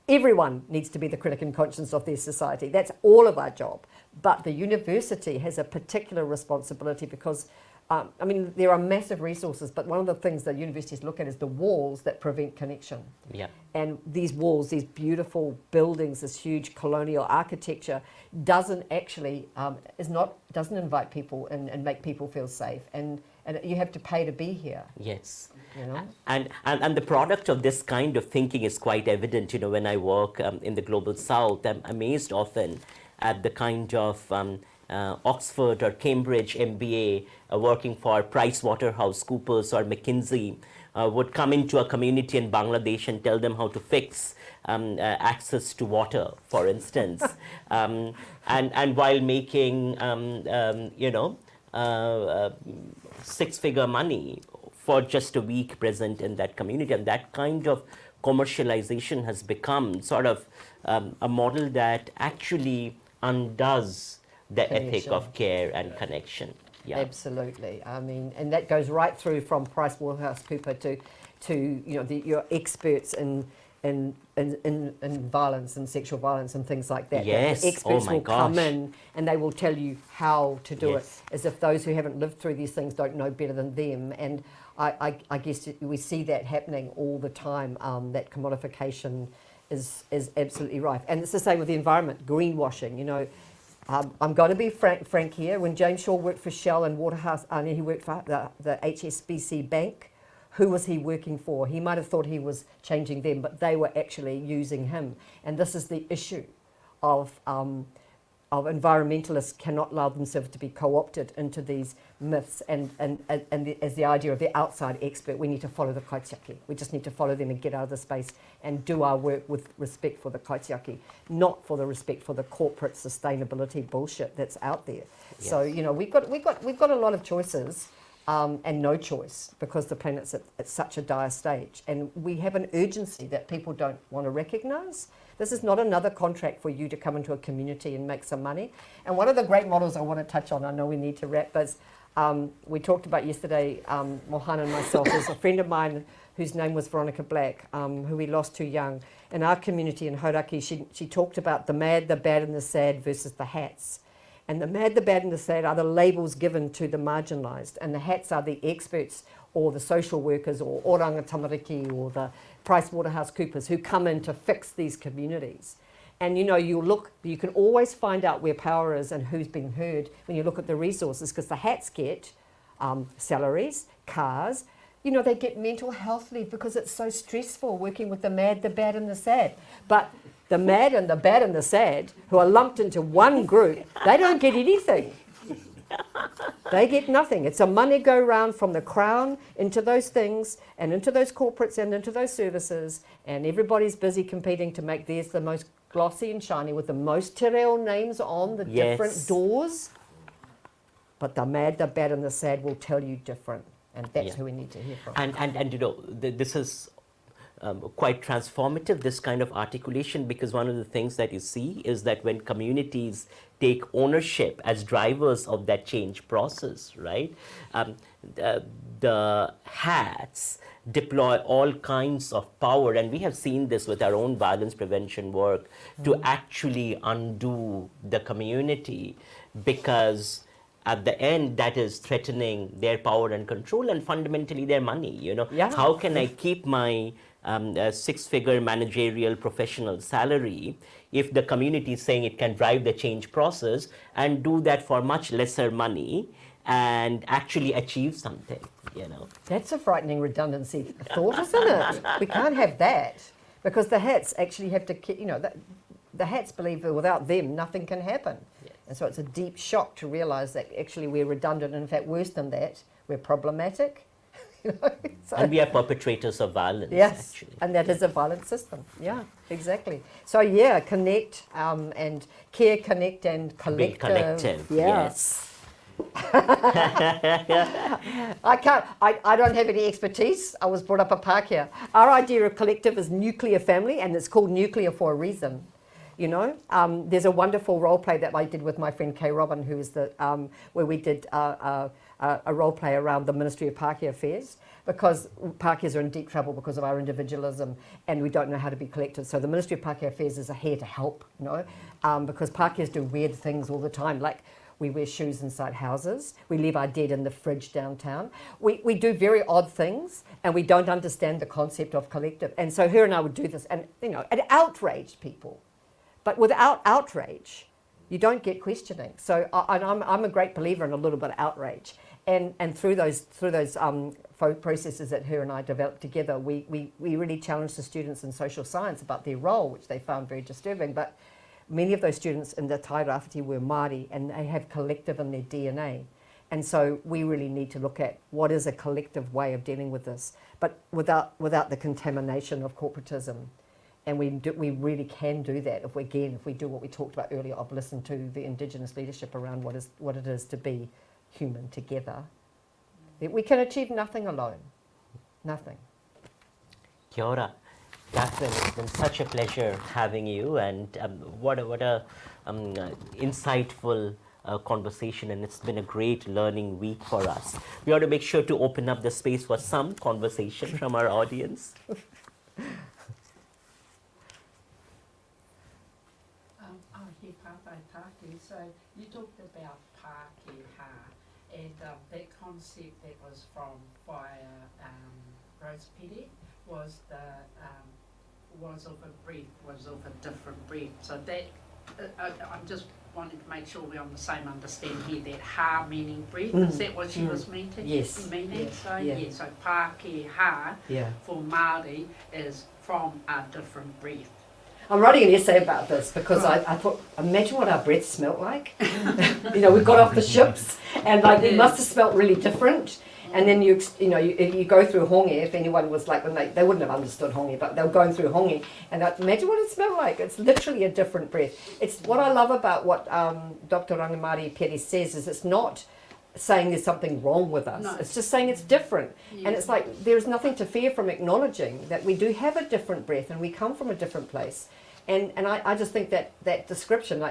Everyone needs to be the critic and conscience of their society. That's all of our job. But the university has a particular responsibility because I mean, there are massive resources, but one of the things that universities look at is the walls that prevent connection. Yeah. And these walls, these beautiful buildings, this huge colonial architecture, doesn't actually doesn't invite people and make people feel safe. And you have to pay to be here. Yes. You know? And the product of this kind of thinking is quite evident. You know, when I work in the Global South, I'm amazed often at the kind of Oxford or Cambridge MBA working for PricewaterhouseCoopers or McKinsey would come into a community in Bangladesh and tell them how to fix access to water, for instance, and while making six-figure money for just a week present in that community. And that kind of commercialization has become sort of a model that actually undoes the ethic of care and connection. Yeah. Absolutely. I mean, and that goes right through from PricewaterhouseCoopers to your experts in violence and sexual violence and things like that. Yes. The experts will come gosh. in and they will tell you how to do Yes. it, as if those who haven't lived through these things don't know better than them. And I guess we see that happening all the time. That commodification is absolutely rife. And it's the same with the environment, greenwashing. You know, I'm going to be frank here. When James Shaw worked for Shell and Waterhouse, and he worked for the HSBC Bank, who was he working for? He might have thought he was changing them, but they were actually using him. And this is the issue of environmentalists cannot allow themselves to be co-opted into these myths and as the idea of the outside expert. We need to follow the kaitiaki. We just need to follow them and get out of the space and do our work with respect for the kaitiaki, not for the respect for the corporate sustainability bullshit that's out there. Yes. So you know, we've got a lot of choices. And no choice, because the planet's at such a dire stage, and we have an urgency that people don't want to recognise. This is not another contract for you to come into a community and make some money. And one of the great models I want to touch on, I know we need to wrap, but we talked about yesterday, Mohan and myself, there's a friend of mine whose name was Veronica Black, who we lost too young. In our community in Hauraki, she talked about the mad, the bad and the sad versus the hats. And the mad, the bad and the sad are the labels given to the marginalised, and the hats are the experts or the social workers or oranga tamariki or the PricewaterhouseCoopers who come in to fix these communities. And you know, you can always find out where power is and who's being heard when you look at the resources, because the hats get salaries, cars. You know, they get mental health leave because it's so stressful working with the mad, the bad and the sad. But the mad and the bad and the sad, who are lumped into one group, they don't get anything. They get nothing. It's a money go round from the Crown into those things and into those corporates and into those services, and everybody's busy competing to make theirs the most glossy and shiny with the most te reo names on the different doors. But the mad, the bad and the sad will tell you different, and that's who we need to hear from. And you know, this is quite transformative, this kind of articulation, because one of the things that you see is that when communities take ownership as drivers of that change process, right, the hats deploy all kinds of power, and we have seen this with our own violence prevention work, to actually undo the community, because at the end that is threatening their power and control and fundamentally their money. Yeah. How can I keep my six-figure managerial professional salary if the community is saying it can drive the change process and do that for much lesser money and actually achieve something? That's a frightening redundancy thought, isn't it? We can't have that, because the hats actually have to, the hats believe that without them nothing can happen. Yes. And so it's a deep shock to realise that actually we're redundant, and in fact worse than that, we're problematic. So, and we are perpetrators of violence. yes, Actually. and that is a violent system. Yeah, exactly. So yeah, connect and care, connect and collective. Be collective. Yeah. Yes. I don't have any expertise. I was brought up a Pākehā. Our idea of collective is nuclear family, and it's called nuclear for a reason. There's a wonderful role play that I did with my friend Kay Robin, who is where we did a role play around the Ministry of Pākehā Affairs, because Pākehās are in deep trouble because of our individualism, and we don't know how to be collective. So the Ministry of Pākehā Affairs is here to help, because Pākehās do weird things all the time, like we wear shoes inside houses, we leave our dead in the fridge downtown. We do very odd things, and we don't understand the concept of collective. And so her and I would do this, and it outraged people. But without outrage, you don't get questioning. So I'm a great believer in a little bit of outrage. And through those processes that her and I developed together, we really challenged the students in social science about their role, which they found very disturbing. But many of those students in the Tai Rāwhiti were Māori, and they have collective in their DNA. And so we really need to look at what is a collective way of dealing with this, but without the contamination of corporatism. And we really can do that if we do what we talked about earlier, of listen to the Indigenous leadership around what it is to be human together. We can achieve nothing alone. Nothing. Kia ora. Catherine, it's been such a pleasure having you, and what a insightful conversation, and it's been a great learning week for us. We ought to make sure to open up the space for some conversation from our audience. So you talked about Pākehā, and that concept that was from Rose Pere was was of a different breed. So that I'm just wanting to make sure we're on the same understanding here. That ha meaning breed, is that what she was meaning? Yes. Meaning. Yes. So Yeah. so Pākehā for Māori is from a different breed. I'm writing an essay about this because I thought, imagine what our breath smelt like. We got off the ships, and it must have smelt really different. And then you go through hongi. If anyone was when they wouldn't have understood hongi, but they were going through hongi, and imagine what it smelled like. It's literally a different breath. It's what I love about what Dr. Rangamari Pere says is it's not saying there's something wrong with us. No. It's just saying it's different. Yeah. And it's there's nothing to fear from acknowledging that we do have a different breath and we come from a different place. And I just think that description,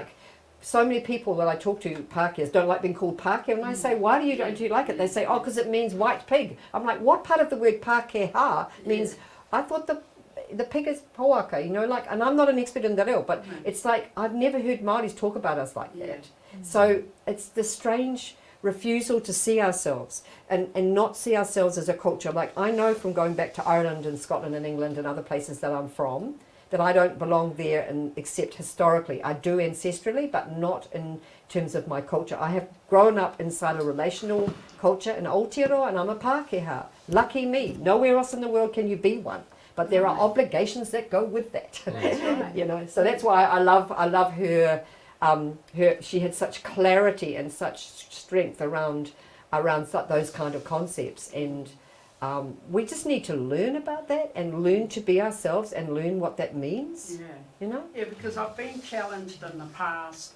so many people that I talk to, Pākehās, don't like being called Pākehā, and I say, why don't you like it? They say, because it means white pig. I'm like, what part of the word Pākehā means? I thought the pig is poaka, and I'm not an expert in the reo, but it's I've never heard Māoris talk about us like that. So it's the strange refusal to see ourselves and not see ourselves as a culture. I know from going back to Ireland and Scotland and England and other places that I'm from, that I don't belong there except historically. I do ancestrally, but not in terms of my culture. I have grown up inside a relational culture in Aotearoa, and I'm a Pākehā. Lucky me. Nowhere else in the world can you be one. But there are obligations that go with that. Right. So that's why I love her. She had such clarity and such strength around those kind of concepts, and we just need to learn about that and learn to be ourselves and learn what that means. Yeah. Yeah, because I've been challenged in the past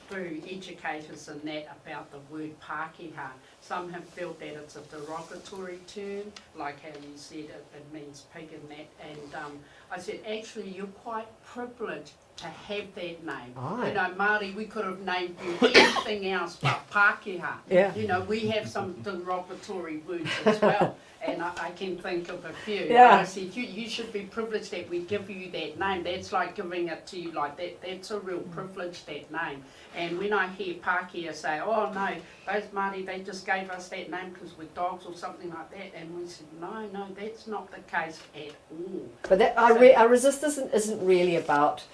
through educators and that about the word Pākehā, some have felt that it's a derogatory term, like how you said it means pig and that. And I said, actually, you're quite privileged to have that name. Aye. You know, Māori, we could have named you anything else but Pākehā. Yeah. You know, we have some derogatory words as well. And I can think of a few. Yeah. And I said, you should be privileged that we give you that name. That's like giving it to you like that. That's a real privilege, that name. And when I hear Pākehā say, oh no, those Māori, they just gave us that name because we're dogs or something like that. And we said, no, that's not the case at all. But that, our resistance isn't really about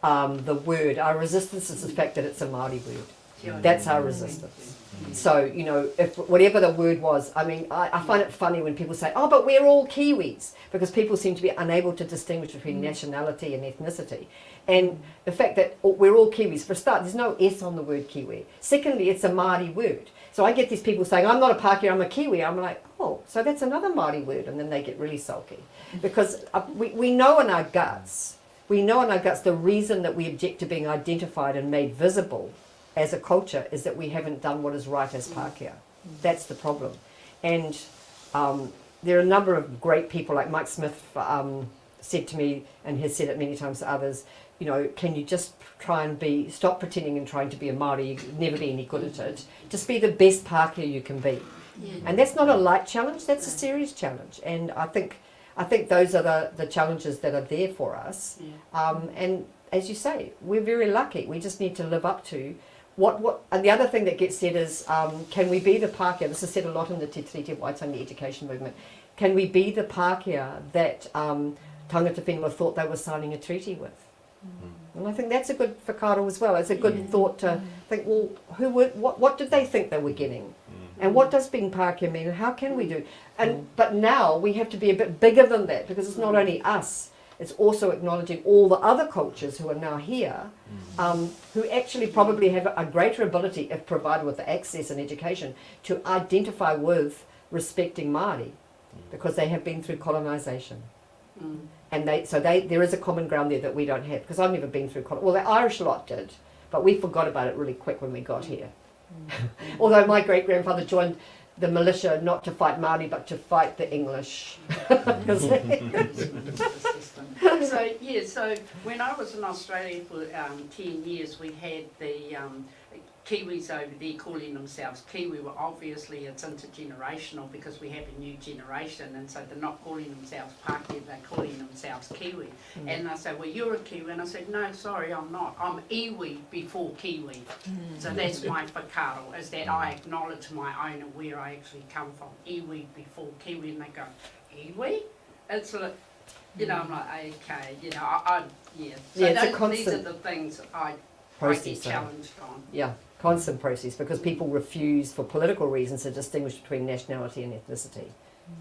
the word. Our resistance is the fact that it's a Māori word. That's our resistance. So, you know, if whatever the word was, I mean, I find it funny when people say, oh, but we're all Kiwis, because people seem to be unable to distinguish between nationality and ethnicity. And the fact that we're all Kiwis, for a start, there's no S on the word Kiwi. Secondly, it's a Māori word. So I get these people saying, I'm not a Pākehā, I'm a Kiwi. I'm like, oh, so that's another Māori word. And then they get really sulky. Because we know in our guts, the reason that we object to being identified and made visible as a culture is that we haven't done what is right as Pākehā. That's the problem. And there are a number of great people, like Mike Smith said to me, and has said it many times to others, you know, can you just try and stop pretending and trying to be a Māori, you'll never be any good at it. Just be the best Pākehā you can be. Yeah. And that's not a light challenge, that's a serious challenge. And I think those are the challenges that are there for us. Yeah. And as you say, we're very lucky. We just need to live up to and the other thing that gets said is, can we be the Pākehā? This is said a lot in the Te Tiriti Waitangi education movement. Can we be the Pākehā that tangata whenua thought they were signing a treaty with? And I think that's a good whakaaro as well. It's a good thought to think, well, what did they think they were getting? And what does being Pākehā mean? And how can we do? But now we have to be a bit bigger than that, because it's not only us. It's also acknowledging all the other cultures who are now here, who actually probably have a greater ability, if provided with the access and education, to identify with respecting Māori, because they have been through colonisation. And there is a common ground there that we don't have, because I've never been through well, the Irish lot did, but we forgot about it really quick when we got here. Although my great-grandfather joined the militia not to fight Māori but to fight the English. So when I was in Australia for 10 years, we had the Kiwis over there calling themselves Kiwi. Well, obviously it's intergenerational because we have a new generation, and so they're not calling themselves Pākehā, they're calling themselves Kiwi. And I say, well, you're a Kiwi, and I said, no, sorry, I'm not. I'm iwi before Kiwi. So that's my whakaaro, is that I acknowledge my own and where I actually come from. Iwi before Kiwi, and they go, iwi? It's like, you know, I'm like, okay, you know, So these are the things I get challenged on. Yeah. Constant process, because people refuse for political reasons to distinguish between nationality and ethnicity.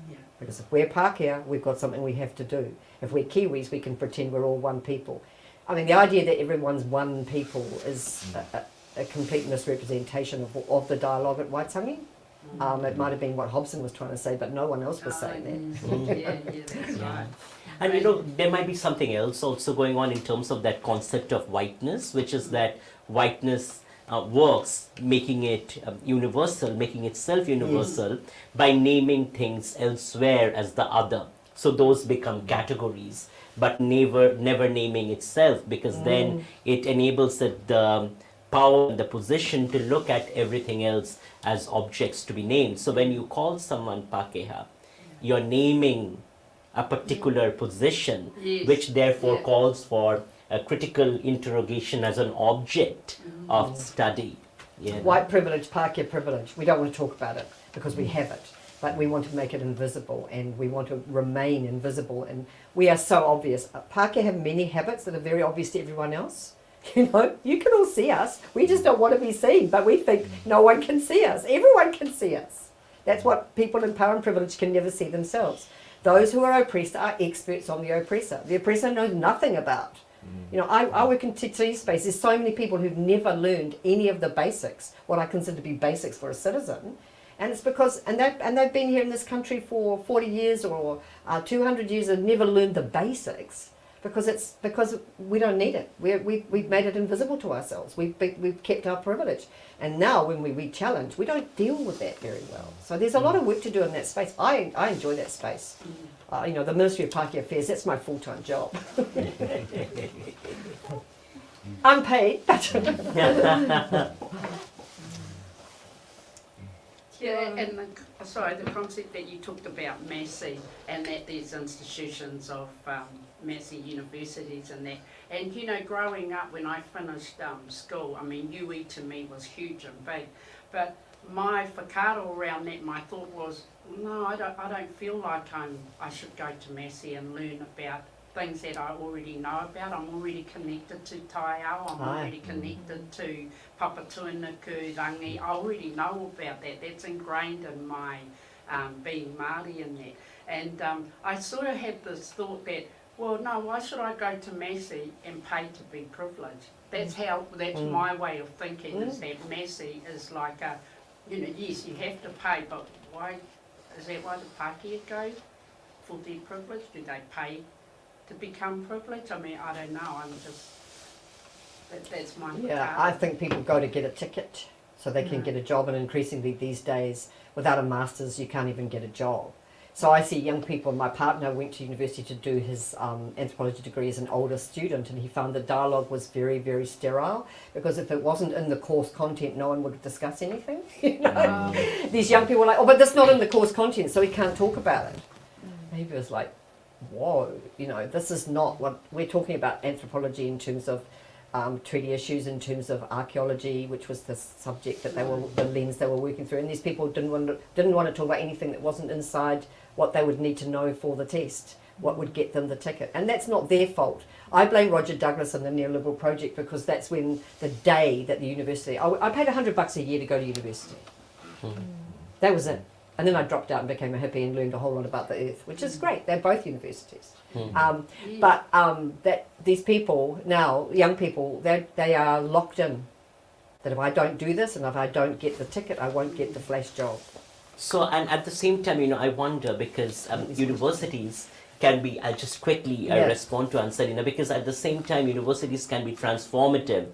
Yeah. Because if we're Pākehā, we've got something we have to do. If we're Kiwis, we can pretend we're all one people. I mean, the idea that everyone's one people is a complete misrepresentation of the dialogue at Waitangi. It might have been what Hobson was trying to say, but no one else was saying that. Yeah, that's right. And you know, there might be something else also going on in terms of that concept of whiteness, which is that whiteness works, making it universal, making itself universal by naming things elsewhere as the other. So those become categories, but never naming itself, because then it enables it the power and the position to look at everything else as objects to be named. So when you call someone Pākehā, you're naming a particular position, which therefore calls for a critical interrogation as an object of study. Yeah. White privilege, Pākehā privilege. We don't want to talk about it because we have it, but we want to make it invisible, and we want to remain invisible. And we are so obvious. Pākehā have many habits that are very obvious to everyone else. You know, you can all see us. We just don't want to be seen, but we think no one can see us. Everyone can see us. That's what people in power and privilege can never see themselves. Those who are oppressed are experts on the oppressor. The oppressor knows nothing about. You know, I work in Te Tiriti space. There's so many people who've never learned any of the basics, what I consider to be basics for a citizen. And it's because, and they've been here in this country for 40 years or 200 years and never learned the basics, because we don't need it. We've made it invisible to ourselves. We've kept our privilege, and now when we re-challenge, we don't deal with that very well. So there's a lot of work to do in that space. I enjoy that space. The Ministry of Pākehā Affairs, that's my full-time job. Unpaid, but yeah, and the concept that you talked about, Massey, and that there's institutions of Massey universities and that. And growing up when I finished school, I mean, UE to me was huge and big, but my whakaaro around that, my thought was, no, I don't feel like I should go to Massey and learn about things that I already know about. I'm already connected to Taiao, I'm already connected to Papatuanuku, Rangi. I already know about that. That's ingrained in my being Māori in that. And I sort of had this thought that, well, no, why should I go to Massey and pay to be privileged? That's my way of thinking, is that Massey is like a, yes, you have to pay, but why, is that why the Pākehā go for their privilege? Do they pay to become privileged? I mean, I don't know, that's my yeah, I think people go to get a ticket so they can get a job, and increasingly these days, without a master's, you can't even get a job. So I see young people, my partner went to university to do his anthropology degree as an older student, and he found the dialogue was very, very sterile, because if it wasn't in the course content, no one would discuss anything. These young people were like, oh, but that's not in the course content, so we can't talk about it. And he was like, whoa, this is not what we're talking about. Anthropology in terms of treaty issues, in terms of archaeology, which was the subject that the lens they were working through, and these people didn't want to talk about anything that wasn't inside what they would need to know for the test, what would get them the ticket. And that's not their fault. I blame Roger Douglas and the neoliberal project, because that's when the day that the university, I paid $100 a year to go to university. That was it. And then I dropped out and became a hippie and learned a whole lot about the earth, which is great. They're both universities. But that these people now, young people, they are locked in. That if I don't do this and if I don't get the ticket, I won't get the flash job. So, and at the same time, I wonder, because universities can be, I'll just quickly respond to answer, because at the same time, universities can be transformative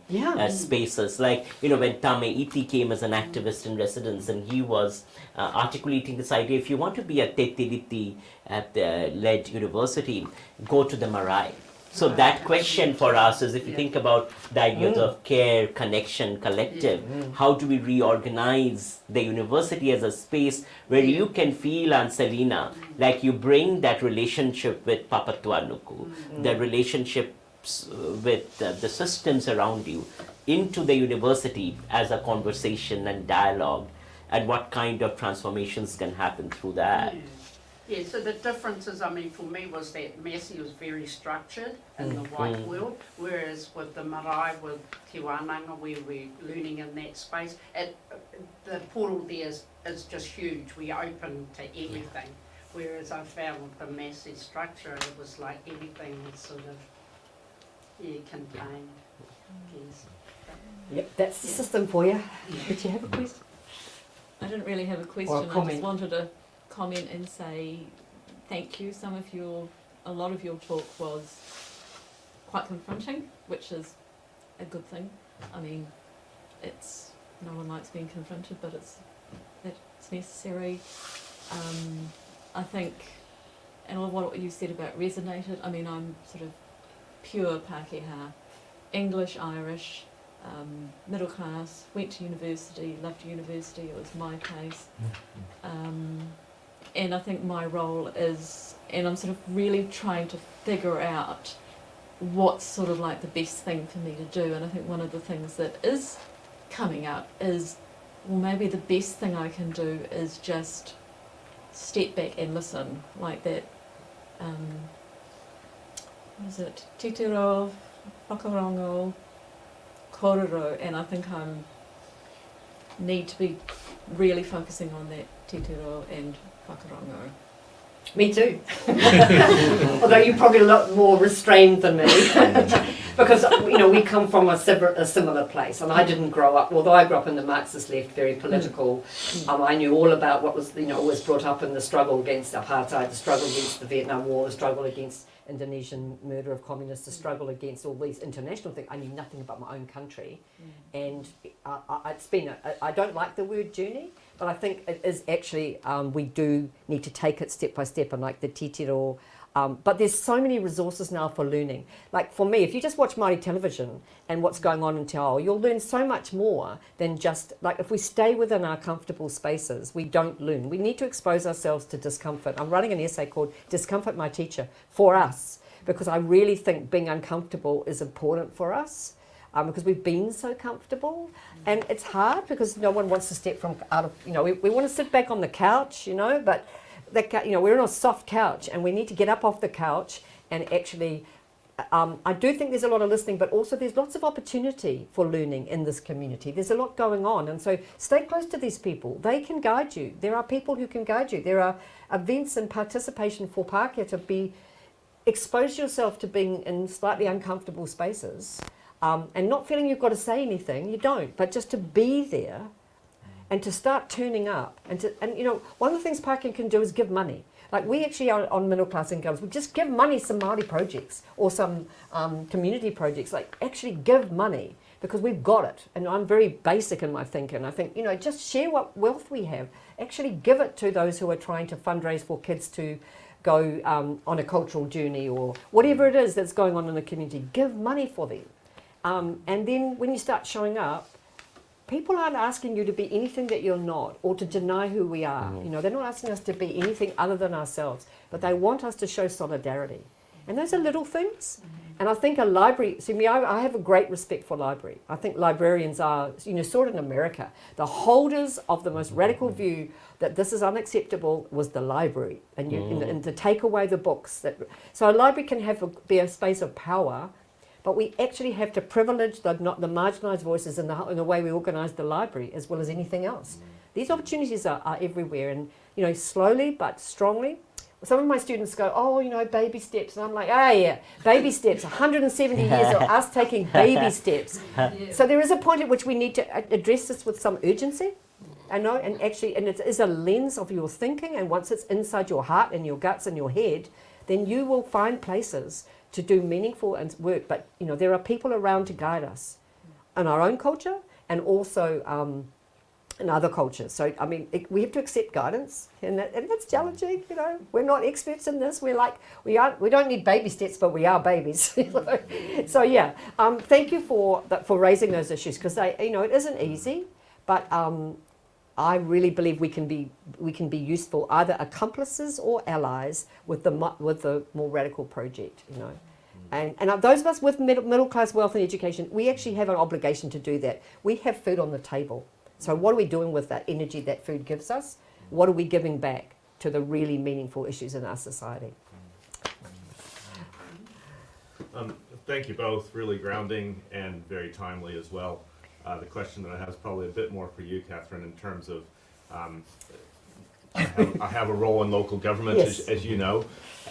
spaces. Like, when Tame Iti came as an activist in residence, and he was articulating this idea, if you want to be a Te Tiriti led university, go to the marae. So that question for us is, if you think about the ideas of care, connection, collective, how do we reorganize the university as a space where you can feel, Anselina, like you bring that relationship with Papatuanuku, the relationships with the systems around you into the university as a conversation and dialogue, and what kind of transformations can happen through that. Yeah, so the differences, for me, was that Massey was very structured in the white world, whereas with the marae, with Te Wānanga, where we're learning in that space, the portal there is just huge. We're open to everything. Whereas I found with the Massey structure, it was like everything was sort of, contained. Yes. Yep, that's the system for you. Did you have a question? I didn't really have a question. I just wanted to comment and say thank you. A lot of your talk was quite confronting, which is a good thing. No one likes being confronted, but it's necessary. I think, and all of what you said about resonated. I'm sort of pure Pākehā, English, Irish, middle class, went to university, loved university, it was my place. And I think my role is, and I'm sort of really trying to figure out what's sort of like the best thing for me to do. And I think one of the things that is coming up is, well, maybe the best thing I can do is just step back and listen, like that, what is it, titiro, whakarongo, kororo, and I think I need to be really focusing on that titiro and whakarongo. Me too. Although you're probably a lot more restrained than me. Because, we come from a similar place, and I didn't grow up, although I grew up in the Marxist left, very political. I knew all about what was, always brought up in the struggle against apartheid, the struggle against the Vietnam War, the struggle against Indonesian murder of communists, the struggle against all these international things. I knew nothing about my own country, and it's been. I don't like the word journey, but I think it is actually. We do need to take it step by step, and like the titiro. But there's so many resources now for learning. Like for me, if you just watch Māori television and what's going on in Te Ao, you'll learn so much more than just, like if we stay within our comfortable spaces, we don't learn. We need to expose ourselves to discomfort. I'm writing an essay called Discomfort My Teacher for us, because I really think being uncomfortable is important for us. Because we've been so comfortable, and it's hard because no one wants to step from out of, we want to sit back on the couch, but we're on a soft couch, and we need to get up off the couch and actually, I do think there's a lot of listening, but also there's lots of opportunity for learning in this community. There's a lot going on, and so stay close to these people. They can guide you. There are people who can guide you. There are events and participation for Pākehā to expose yourself to being in slightly uncomfortable spaces, and not feeling you've got to say anything. You don't, but just to be there. And to start turning up, and one of the things Pākehā can do is give money. Like we actually are on middle class incomes. We just give money some Māori projects or some community projects. Like actually give money because we've got it. And I'm very basic in my thinking. I think just share what wealth we have. Actually give it to those who are trying to fundraise for kids to go on a cultural journey or whatever it is that's going on in the community. Give money for them, and then when you start showing up. People aren't asking you to be anything that you're not or to deny who we are. They're not asking us to be anything other than ourselves, but they want us to show solidarity. And those are little things. And I think a library, I have a great respect for library. I think librarians are, sort of in America, the holders of the most radical view that this is unacceptable was the library. And, and to take away the books. So a library can be a space of power. But we actually have to privilege the marginalised voices in the way we organise the library as well as anything else. These opportunities are everywhere, and slowly but strongly. Some of my students go, baby steps, and I'm like, yeah, baby steps. 170 years of us taking baby steps. So there is a point at which we need to address this with some urgency. And it is a lens of your thinking, and once it's inside your heart and your guts and your head, then you will find places to do meaningful work, but there are people around to guide us in our own culture and also in other cultures. So we have to accept guidance, and that's challenging. We're not experts in this. We don't need baby steps, but we are babies. So yeah, thank you for raising those issues because it isn't easy, but I really believe we can be useful, either accomplices or allies with the more radical project, And those of us with middle class wealth and education, we actually have an obligation to do that. We have food on the table. So what are we doing with that energy that food gives us? What are we giving back to the really meaningful issues in our society? Thank you both, really grounding and very timely as well. The question that I have is probably a bit more for you, Catherine, in terms of I have a role in local government, Yes. as you know,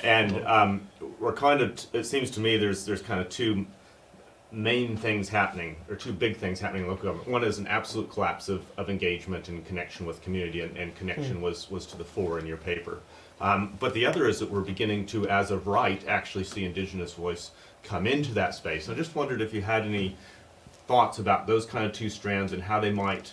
and we're kind of. It seems to me there's kind of two main things happening, or two big things happening in local government. One is an absolute collapse of engagement and connection with community, and connection was to the fore in your paper. But the other is that we're beginning to, as of right, actually see Indigenous voice come into that space. I just wondered if you had any thoughts about those kind of two strands and how they might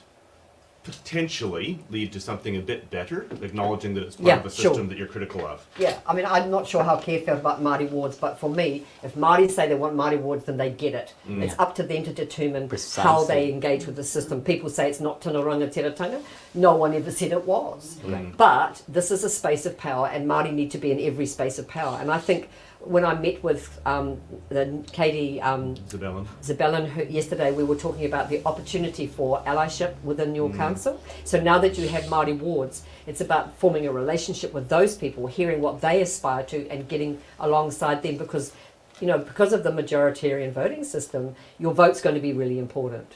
potentially lead to something a bit better, acknowledging that it's part of a system that you're critical of. Yeah, I'm not sure how Care felt about Māori wards, but for me, if Māori say they want Māori wards, then they get it. It's up to them to determine how they engage with the system. People say it's not Tino Rangatiratanga. No one ever said it was. But this is a space of power, and Māori need to be in every space of power. And I think when I met with Katie Zabellin yesterday, we were talking about the opportunity for allyship within your council. So now that you have Māori wards, it's about forming a relationship with those people, hearing what they aspire to and getting alongside them because of the majoritarian voting system, your vote's going to be really important.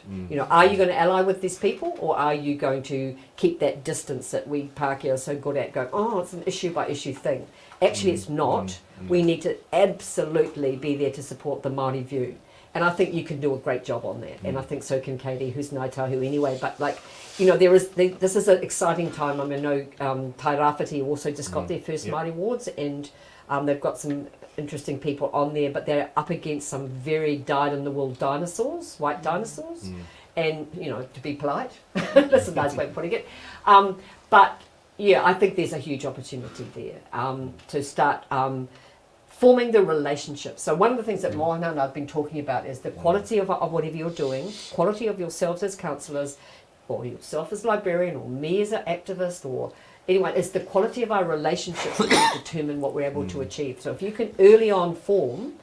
Are you going to ally with these people, or are you going to keep that distance that we Pākehā are so good at going, it's an issue by issue thing. Actually, it's not. We need to absolutely be there to support the Māori view. And I think you can do a great job on that. And I think so can Katie, who's Ngāi Tahu anyway. But this is an exciting time. I know Tai Rāwhiti also just got their first Māori wards, and they've got some interesting people on there, but they're up against some very dyed-in-the-wool dinosaurs, white dinosaurs. And, you know, to be polite, that's a nice way of putting it. But, yeah, I think there's a huge opportunity there to start forming the relationship. So one of the things that Mohan and I have been talking about is the quality of whatever you're doing, quality of yourselves as counsellors, or yourself as librarian, or me as an activist, or anyone. It's the quality of our relationships that will determine what we're able to achieve. So if you can early on form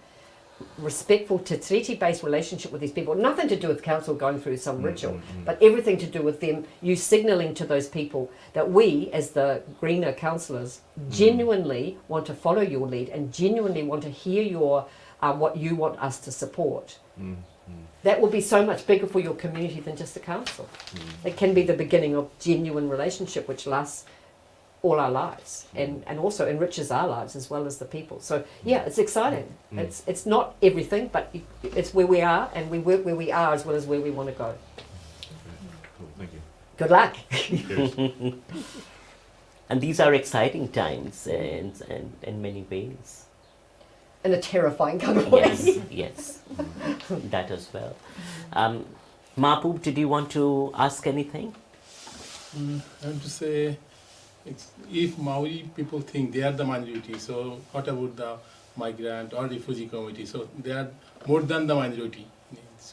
respectful te treaty-based relationship with these people, nothing to do with council going through some ritual, but everything to do with them, you signalling to those people that we, as the greener councillors, genuinely want to follow your lead and genuinely want to hear your what you want us to support. That will be so much bigger for your community than just the council. It can be the beginning of genuine relationship which lasts all our lives and also enriches our lives as well as the people. So yeah, it's exciting. It's not everything, but it's where we are, and we work where we are as well as where we want to go. Cool, thank you. Good luck. Cheers. And these are exciting times in many ways. In a terrifying kind of way. Yes, yes, that as well. Mahbub, did you want to ask anything? I have to say, if Maori people think they are the minority, so what about the migrant or refugee community? So they are more than the minority.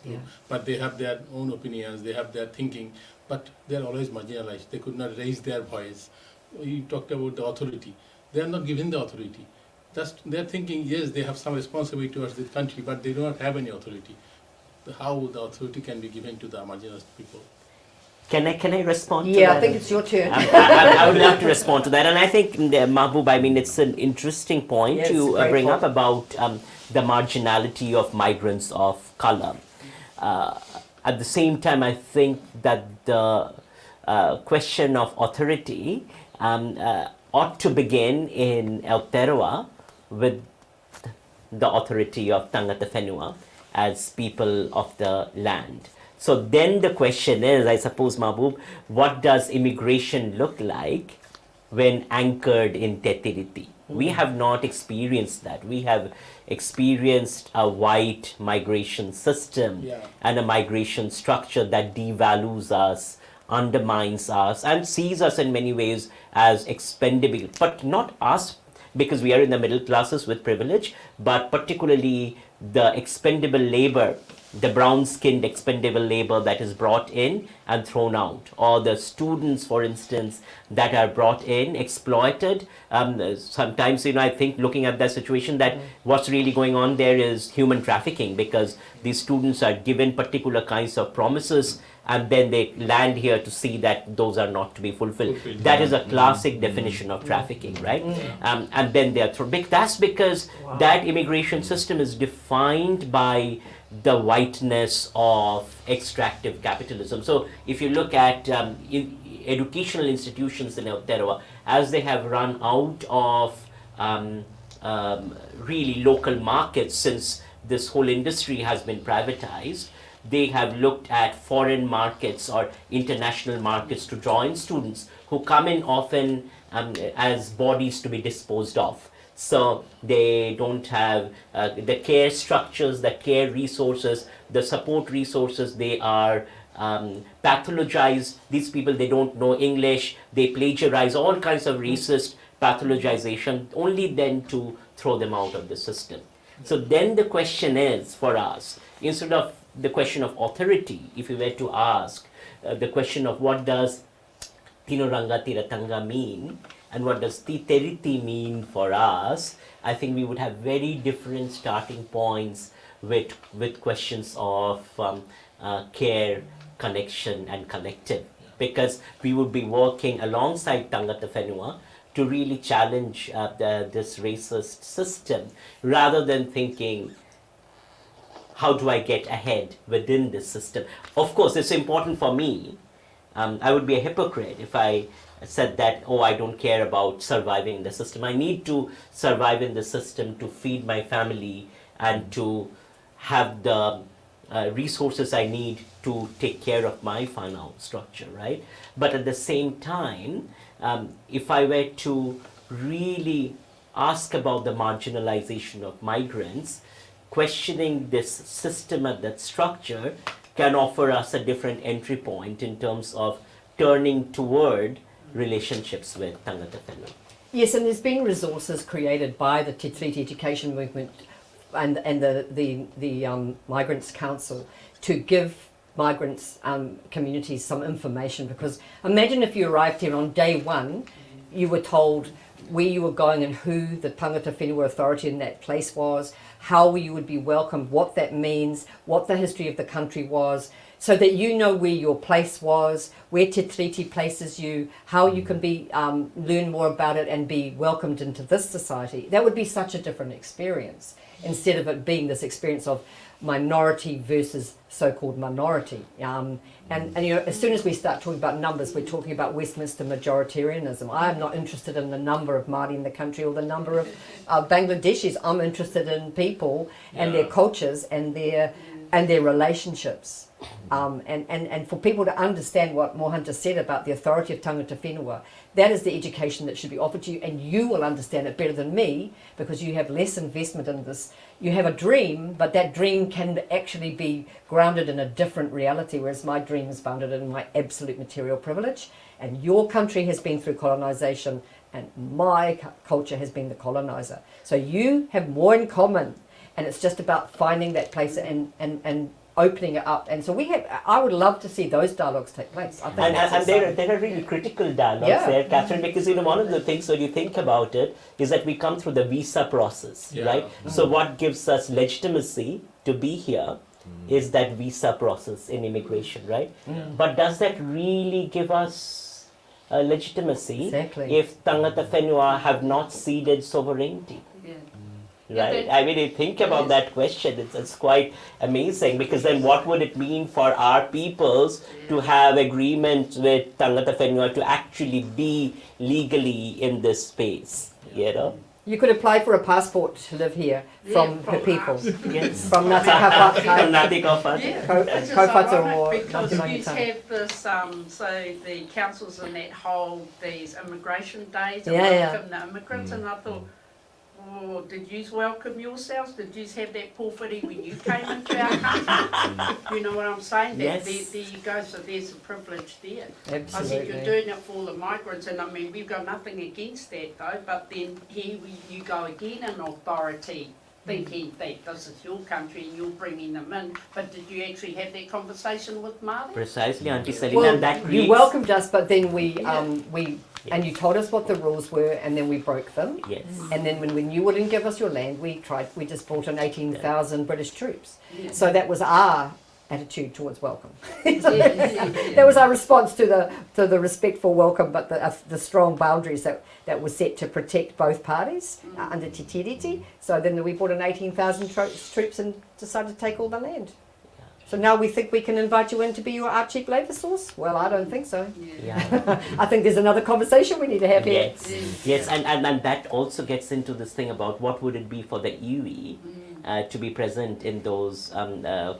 Yeah. But they have their own opinions, they have their thinking, but they are always marginalized. They could not raise their voice. You talked about the authority. They are not given the authority. They are thinking, yes, they have some responsibility towards the country, but they do not have any authority. How the authority can be given to the marginalized people? Can I respond to Yeah, that? I think it's your turn. I would love to respond to that. And I think, Mahbub, I mean, it's an interesting point Yes, to great bring point. up about the marginality of migrants of color. At the same time, I think that the question of authority ought to begin in Aotearoa with the authority of Tangata Whenua as people of the land. So then the question is, I suppose, Mahbub, what does immigration look like when anchored in Te Tiriti? We have not experienced that. We have experienced a white migration system and a migration structure that devalues us, undermines us, and sees us in many ways as expendable, but not us because we are in the middle classes with privilege, but particularly the expendable labor, the brown-skinned expendable labor that is brought in and thrown out, or the students, for instance, that are brought in, exploited. Sometimes, I think looking at that situation, that what's really going on there is human trafficking, because these students are given particular kinds of promises and then they land here to see that those are not to be fulfilled. That is a classic definition of trafficking, right? And then they are thrown. That's because that immigration system is defined by the whiteness of extractive capitalism. So if you look at educational institutions in Aotearoa, as they have run out of really local markets since this whole industry has been privatized, they have looked at foreign markets or international markets to draw in students who come in often as bodies to be disposed of. So they don't have the care structures, the care resources, the support resources. They are pathologized. These people, they don't know English. They plagiarize, all kinds of racist pathologization, only then to throw them out of the system. So then the question is for us, instead of the question of authority, if we were to ask the question of what does Tinoranga Tiratanga mean, and what does Titeriti mean for us, I think we would have very different starting points with questions of care, connection, and collective, because we would be working alongside Tangata Whenua to really challenge this racist system, rather than thinking, how do I get ahead within this system? Of course, it's important for me. I would be a hypocrite if I said that, oh, I don't care about surviving in the system. I need to survive in the system to feed my family and to have the resources I need to take care of my final structure, right? But at the same time, if I were to really ask about the marginalization of migrants, questioning this system and that structure can offer us a different entry point in terms of turning toward relationships with tangata whenua. Yes, and there's been resources created by the Te Tiriti Education Movement and the Migrants Council to give migrants communities some information, because imagine if you arrived here on day one, you were told where you were going and who the tangata whenua authority in that place was, how you would be welcomed, what that means, what the history of the country was, so that you know where your place was, where Te Tiriti places you, how you can be learn more about it and be welcomed into this society. That would be such a different experience, instead of it being this experience of minority versus so-called minority. And you know, as soon as we start talking about numbers, we're talking about Westminster majoritarianism. I am not interested in the number of Māori in the country or the number of Bangladeshis. I'm interested in people and their cultures and their relationships. And for people to understand what Mohan just said about the authority of tangata whenua, that is the education that should be offered to you, and you will understand it better than me because you have less investment in this. You have a dream, but that dream can actually be grounded in a different reality, whereas my dream is founded in my absolute material privilege, and your country has been through colonisation, and my culture has been the coloniser. So you have more in common, and it's just about finding that place and opening it up. And so I would love to see those dialogues take place. I think And there are really critical dialogues there, Catherine, because you know, one of the things when you think about it is that we come through the visa process, right? So what gives us legitimacy to be here is that visa process in immigration, right? But does that really give us legitimacy if tangata whenua have not ceded sovereignty? Right? I mean, you think about that question, it's quite amazing, because then what would it mean for our peoples to have agreement with tangata whenua to actually be legally in this space, you know? You could apply for a passport to live here from her people. Yes. From Ngāti Kawhata. From Ngāti Kawhata. It's just Kawhata ironic or because Ngāti you Rangitanga. have this, so the councils and that hold these immigration days and Yeah, welcome the immigrants, and I thought, oh, did you welcome yourselves? Did you have that porphyry when you came into our country? You know what I'm saying? Yes. There you go, so there's a privilege there. I said, you're Absolutely. doing it for the migrants, and I mean, we've got nothing against that though, but then here you go again in authority, thinking that this is your country and you're bringing them in, but did you actually have that conversation with Māori? Precisely, Auntie Selina, Well, and that you creates... welcomed us, but then Yeah. and you told us what the rules were, and then we broke them. Yes. And then when you wouldn't give us your land, we just brought in 18,000 British troops. Yeah. So that was our attitude towards welcome. Yeah. That was our response to the respectful welcome, but the strong boundaries that were set to protect both parties under Te Tiriti. So then we brought in 18,000 troops and decided to take all the land. So now we think we can invite you in to be your cheap labour source? Well, I don't think so. Yeah. I think there's another conversation we need to have here. Yes, and that also gets into this thing about what would it be for the iwi to be present in those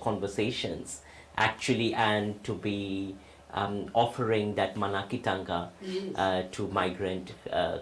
conversations, actually, and to be offering that manakitanga to migrant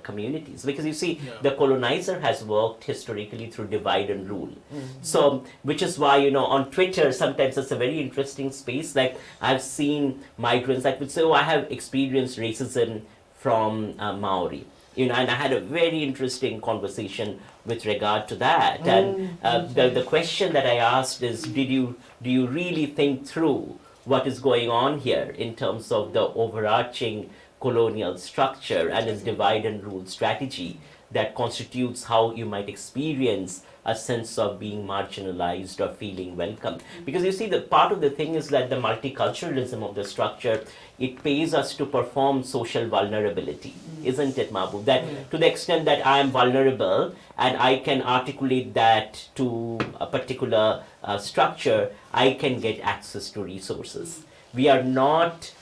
communities. Because you see, the colonizer has worked historically through divide and rule. So, which is why, you know, on Twitter, sometimes it's a very interesting space. Like, I've seen migrants that would say, oh, I have experienced racism from Maori. You know, and I had a very interesting conversation with regard to that. And the question that I asked is, do you really think through what is going on here in terms of the overarching colonial structure and its divide and rule strategy that constitutes how you might experience a sense of being marginalized or feeling welcome? Because you see, the part of the thing is that the multiculturalism of the structure, it pays us to perform social vulnerability, isn't it, Mabu? That to the extent that I am vulnerable and I can articulate that to a particular structure, I can get access to resources. We are not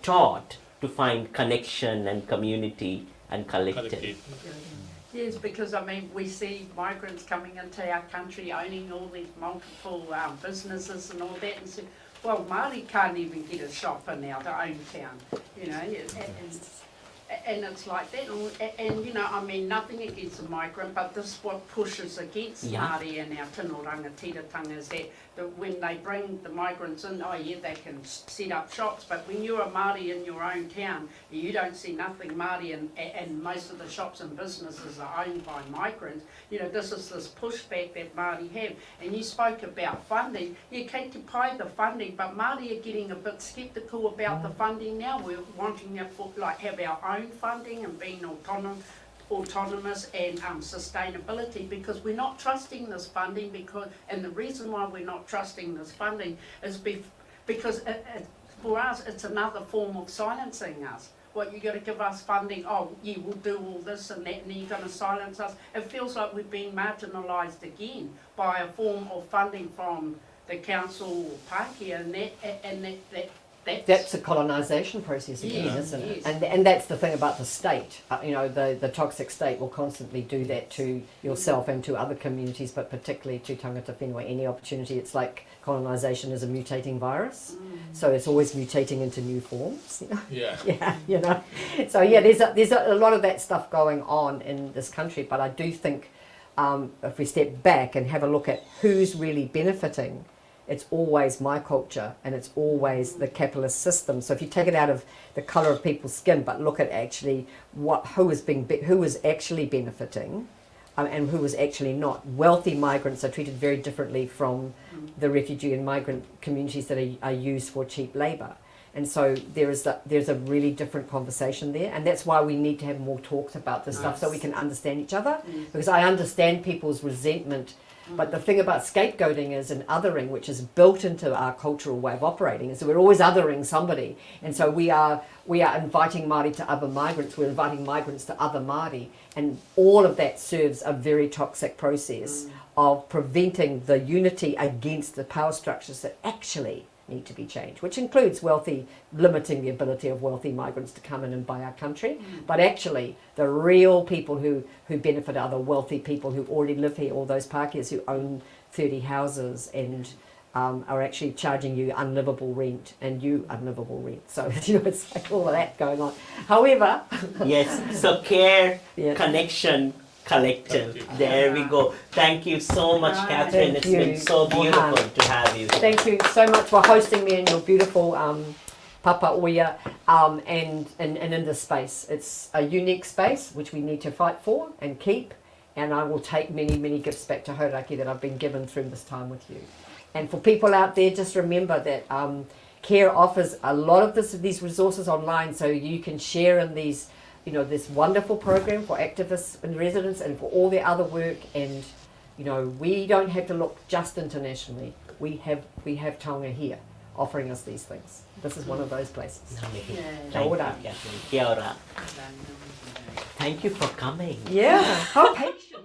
taught to find connection and community and collective. Yes, because I mean, we see migrants coming into our country owning all these multiple businesses and all that, and say, well, Māori can't even get a shop in our own town, you know. And it's like that, and you know, I mean, nothing against the migrant, but this is what pushes against Māori and our tino rangatiratanga is that when they bring the migrants in, oh yeah, they can set up shops, but when you're a Māori in your own town, you don't see nothing Māori, and most of the shops and businesses are owned by migrants. You know, this is this pushback that Māori have. And you spoke about funding. Yeah, kei te pai the funding, but Māori are getting a bit sceptical about the funding now. We're wanting to like have our own funding and being autonomous and sustainability, because we're not trusting this funding, and the reason why we're not trusting this funding is because for us it's another form of silencing us. What, you're going to give us funding, oh yeah, we'll do all this and that, and then you're going to silence us. It feels like we're being marginalised again by a form of funding from the council or Pākehā, and that's a colonisation process again, Yes, isn't it? yes. And that's the thing about the state. You know, the toxic state will constantly do that to yourself and to other communities, but particularly to tangata whenua. Any opportunity, it's like colonisation is a mutating virus, so it's always mutating into new forms. You know? Yeah. You know. So yeah, there's a lot of that stuff going on in this country, but I do think if we step back and have a look at who's really benefiting, it's always my culture and it's always the capitalist system. So if you take it out of the colour of people's skin, but look at actually who is actually benefiting and who is actually not. Wealthy migrants are treated very differently from the refugee and migrant communities that are used for cheap labour. And so there's a really different conversation there, and that's why we need to have more talks about this stuff so we can understand each other, because I understand people's resentment. But the thing about scapegoating is an othering, which is built into our cultural way of operating, is that we're always othering somebody. And so we are inviting Māori to other migrants, we're inviting migrants to other Māori, and all of that serves a very toxic process of preventing the unity against the power structures that actually need to be changed, which includes limiting the ability of wealthy migrants to come in and buy our country. But actually, the real people who benefit are the wealthy people who already live here, all those Pākehās who own 30 houses and are actually charging you unlivable rent and you unlivable rent. So, you know, it's like all of that going on. However... Yes, so care, Yeah. connection, collective. There we go. Thank you so much, Catherine. Thank It's been you, so beautiful Mohan. to have you. Thank you so much for hosting me in your beautiful Papa Oia and in this space. It's a unique space which we need to fight for and keep, and I will take many, many gifts back to Hauraki that I've been given through this time with you. And for people out there, just remember that CARE offers a lot of these resources online, so you can share in these, you know, this wonderful program for activists and residents and for all their other work. And you know, we don't have to look just internationally. We have taonga here offering us these things. This is one of those places. Thank you, Kia ora. Catherine. Kia ora. Thank you for coming. Yeah, how patient.